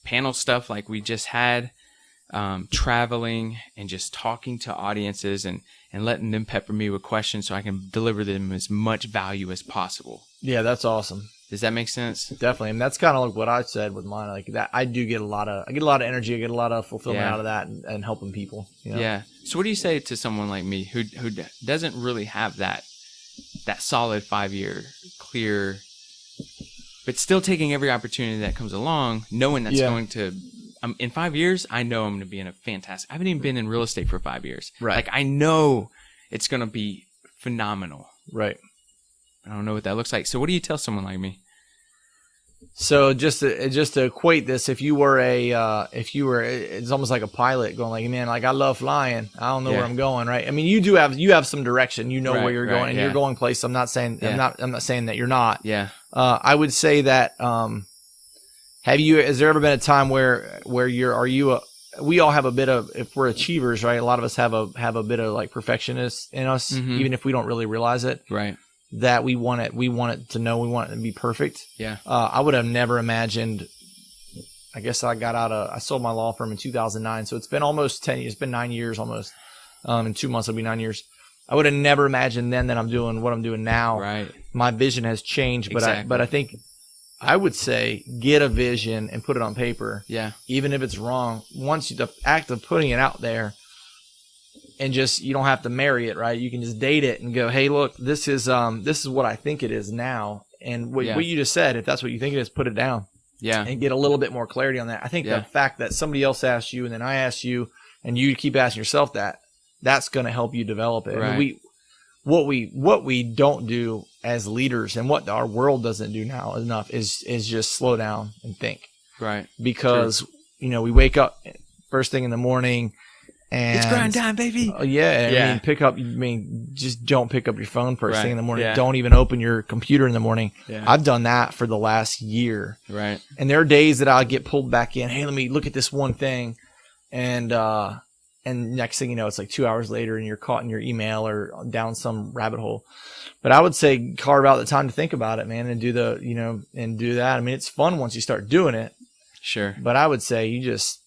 panel stuff like we just had, traveling and just talking to audiences and letting them pepper me with questions so I can deliver them as much value as possible. Yeah, that's awesome. Does that make sense? Definitely. And that's kind of like what I said with mine. Like that, I get a lot of energy. I get a lot of fulfillment out of that and helping people. Yeah. So what do you say to someone like me who doesn't really have that solid 5-year clear, but still taking every opportunity that comes along, knowing that's going to, in 5 years, I know I'm going to be in a fantastic, I haven't even been in real estate for 5 years. Right. Like I know it's going to be phenomenal. Right. I don't know what that looks like. So what do you tell someone like me? So just to equate this, if you were it's almost like a pilot going like, man, like I love flying. I don't know where I'm going. Right. I mean, you have some direction, where you're going and you're going places. I'm not saying that you're not. Yeah. I would say that, has there ever been a time where we all have a bit of, if we're achievers, right? A lot of us have a bit of like perfectionist in us, even if we don't really realize it. Right. That we want it to be perfect. Yeah. I would have never imagined, I guess I sold my law firm in 2009. So it's been almost 10 years. It's been 9 years almost. In 2 months, it'll be 9 years. I would have never imagined then that I'm doing what I'm doing now. Right. My vision has changed, but I think I would say get a vision and put it on paper. Yeah. Even if it's wrong, once the act of putting it out there, and just, you don't have to marry it, right? You can just date it and go, hey, look, this is what I think it is now. And what you just said, if that's what you think it is, put it down. Yeah. And get a little bit more clarity on that. I think the fact that somebody else asked you and then I asked you and you keep asking yourself that's going to help you develop it. Right. I mean, what we don't do as leaders and what our world doesn't do now enough is just slow down and think. Right. Because, we wake up first thing in the morning, and it's grind time, baby. Just don't pick up your phone first thing in the morning. Yeah. Don't even open your computer in the morning. Yeah. I've done that for the last year. Right. And there are days that I'll get pulled back in. Hey, let me look at this one thing. And and next thing you know, it's like 2 hours later and you're caught in your email or down some rabbit hole. But I would say carve out the time to think about it, man, and do that. I mean, it's fun once you start doing it. Sure. But I would say you just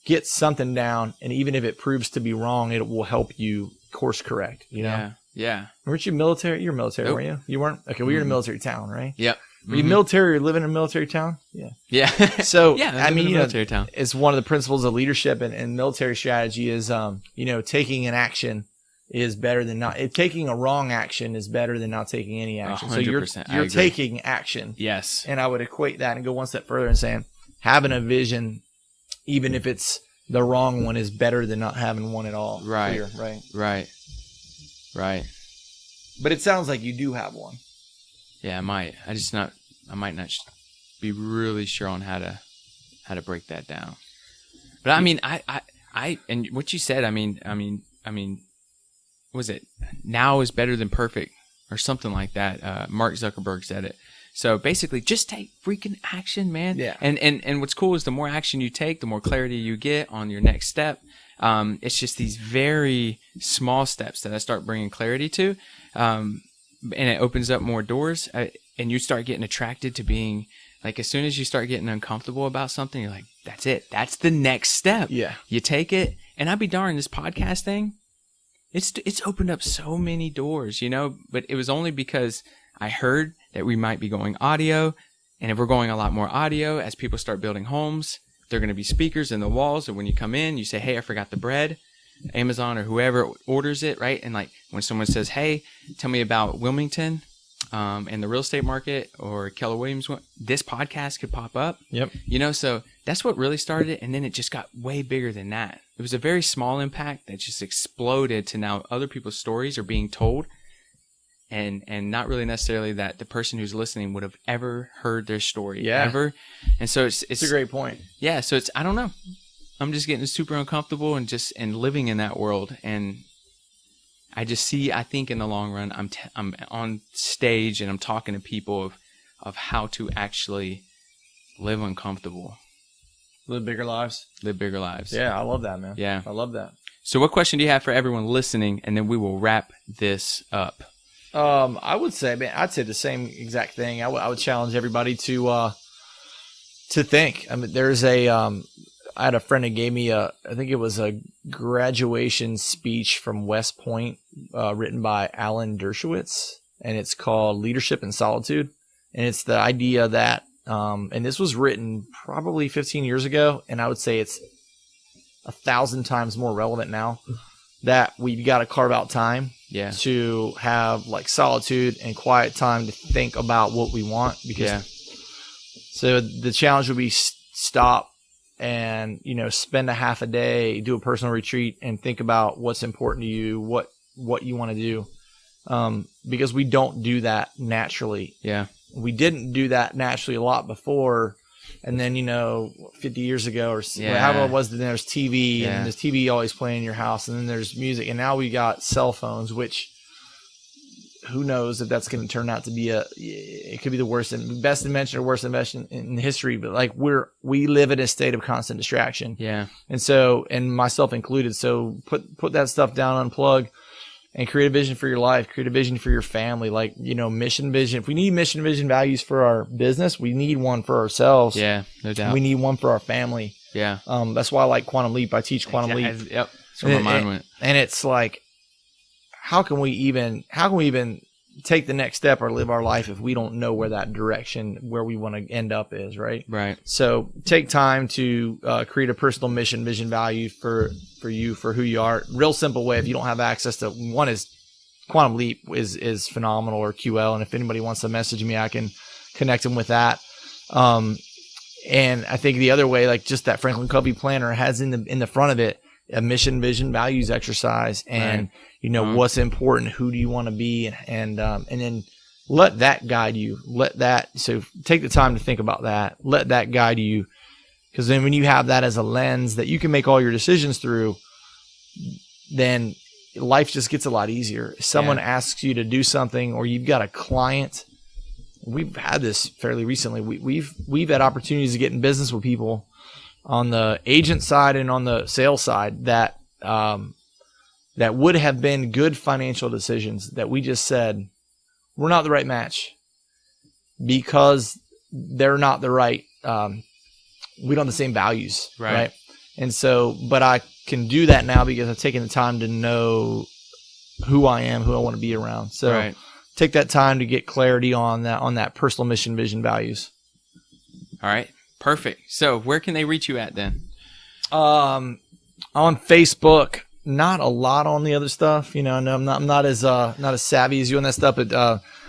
get something down, and even if it proves to be wrong, it will help you course correct, you know? Yeah. Weren't you military? You're military, Nope. weren't you? You weren't? Okay, well, you're in a military town, right? Yep. Were you military or living in a military town? Yeah. Yeah. So, yeah, I mean, military town. it's one of the principles of leadership and military strategy is, taking an action is better than not. Taking a wrong action is better than not taking any action. 100%. So you're taking action. Yes. And I would equate that and go one step further and saying having a vision, even if it's the wrong one, is better than not having one at all. Right. Clear, Right. But it sounds like you do have one. Yeah, I might. I might not be really sure on how to break that down. But I mean, I and what you said, I mean, was it now is better than perfect or something like that? Mark Zuckerberg said it. So basically, just take freaking action, man. Yeah. And what's cool is the more action you take, the more clarity you get on your next step. It's just these very small steps that I start bringing clarity to, and it opens up more doors. And you start getting attracted to being like, as soon as you start getting uncomfortable about something, you're like, that's it. That's the next step. Yeah. You take it, and I'd be darned, this podcast thing, it's opened up so many doors, you know. But it was only because I heard that we might be going audio, and if we're going a lot more audio, as people start building homes, they're going to be speakers in the walls, and when you come in, you say, hey, I forgot the bread. Amazon or whoever orders it, right? And like when someone says, hey, tell me about Wilmington and the real estate market, or Keller Williams, this podcast could pop up. Yep. You know, so that's what really started it, and then it just got way bigger than that. It was a very small impact that just exploded to now other people's stories are being told, and not really necessarily that the person who's listening would have ever heard their story ever. And so it's a great point. Yeah, so it's, I don't know. I'm just getting super uncomfortable and living in that world, and I just see, I think in the long run, I'm on stage and I'm talking to people of how to actually live uncomfortable. Live bigger lives. Yeah, I love that, man. Yeah. I love that. So what question do you have for everyone listening? And then we will wrap this up. I would say, man, I'd say the same exact thing. I would challenge everybody to think. I mean, there's I had a friend who gave me I think it was a graduation speech from West Point, written by Alan Dershowitz, and it's called Leadership in Solitude. And it's the idea that, and this was written probably 15 years ago, and I would say it's 1,000 times more relevant now, that we've got to carve out time to have like solitude and quiet time to think about what we want. So the challenge would be stop and, spend a half a day, do a personal retreat and think about what's important to you, what you want to do. Because we don't do that naturally. Yeah. We didn't do that naturally a lot before. And then, 50 years ago or however it was, then there's TV and there's TV always playing in your house, and then there's music. And now we got cell phones, which who knows if that's going to turn out to be it could be the worst and best invention or worst invention in history. But like we live in a state of constant distraction. Yeah. And so, and myself included. So put that stuff down, unplug, and create a vision for your life, create a vision for your family. Like, mission, vision. If we need mission, vision, values for our business, we need one for ourselves. Yeah, no doubt. We need one for our family. Yeah. That's why I like Quantum Leap. I teach Quantum Leap. Yep. That's where my mind went. And it's like, how can we even take the next step or live our life if we don't know where that direction, where we want to end up is, right? Right. So take time to create a personal mission, vision, value for you, for who you are. Real simple way. If you don't have access to one, is Quantum Leap is phenomenal, or QL. And if anybody wants to message me, I can connect them with that. And I think the other way, like just that Franklin Covey planner has in the front of it a mission, vision, values exercise, and what's important, who do you want to be, and then let that guide you. So take the time to think about that. Let that guide you, because then when you have that as a lens that you can make all your decisions through, then life just gets a lot easier. If someone asks you to do something, or you've got a client, we've had this fairly recently. We've had opportunities to get in business with people on the agent side and on the sales side that that would have been good financial decisions that we just said, we're not the right match because they're not the right, we don't have the same values. Right. And so, but I can do that now because I've taken the time to know who I am, who I want to be around. So take that time to get clarity on that personal mission, vision, values. All right. Perfect. So where can they reach you at then? On Facebook, not a lot on the other stuff. You know, I'm not as savvy as you on that stuff, but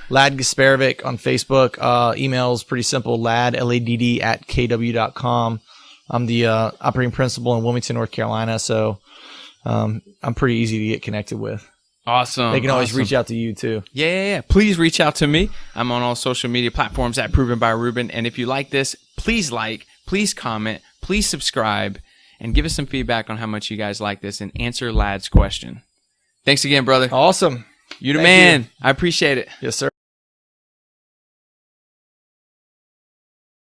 Lad Gasparovic on Facebook. Email's pretty simple, ladd @kw.com. I'm the operating principal in Wilmington, North Carolina, so I'm pretty easy to get connected with. Awesome. They can always reach out to you too. Yeah. Please reach out to me. I'm on all social media platforms at Proven by Ruben. And if you like this, please comment, please subscribe, and give us some feedback on how much you guys like this and answer Lad's question. Thanks again, brother. Awesome. You're the man. I appreciate it. Yes, sir.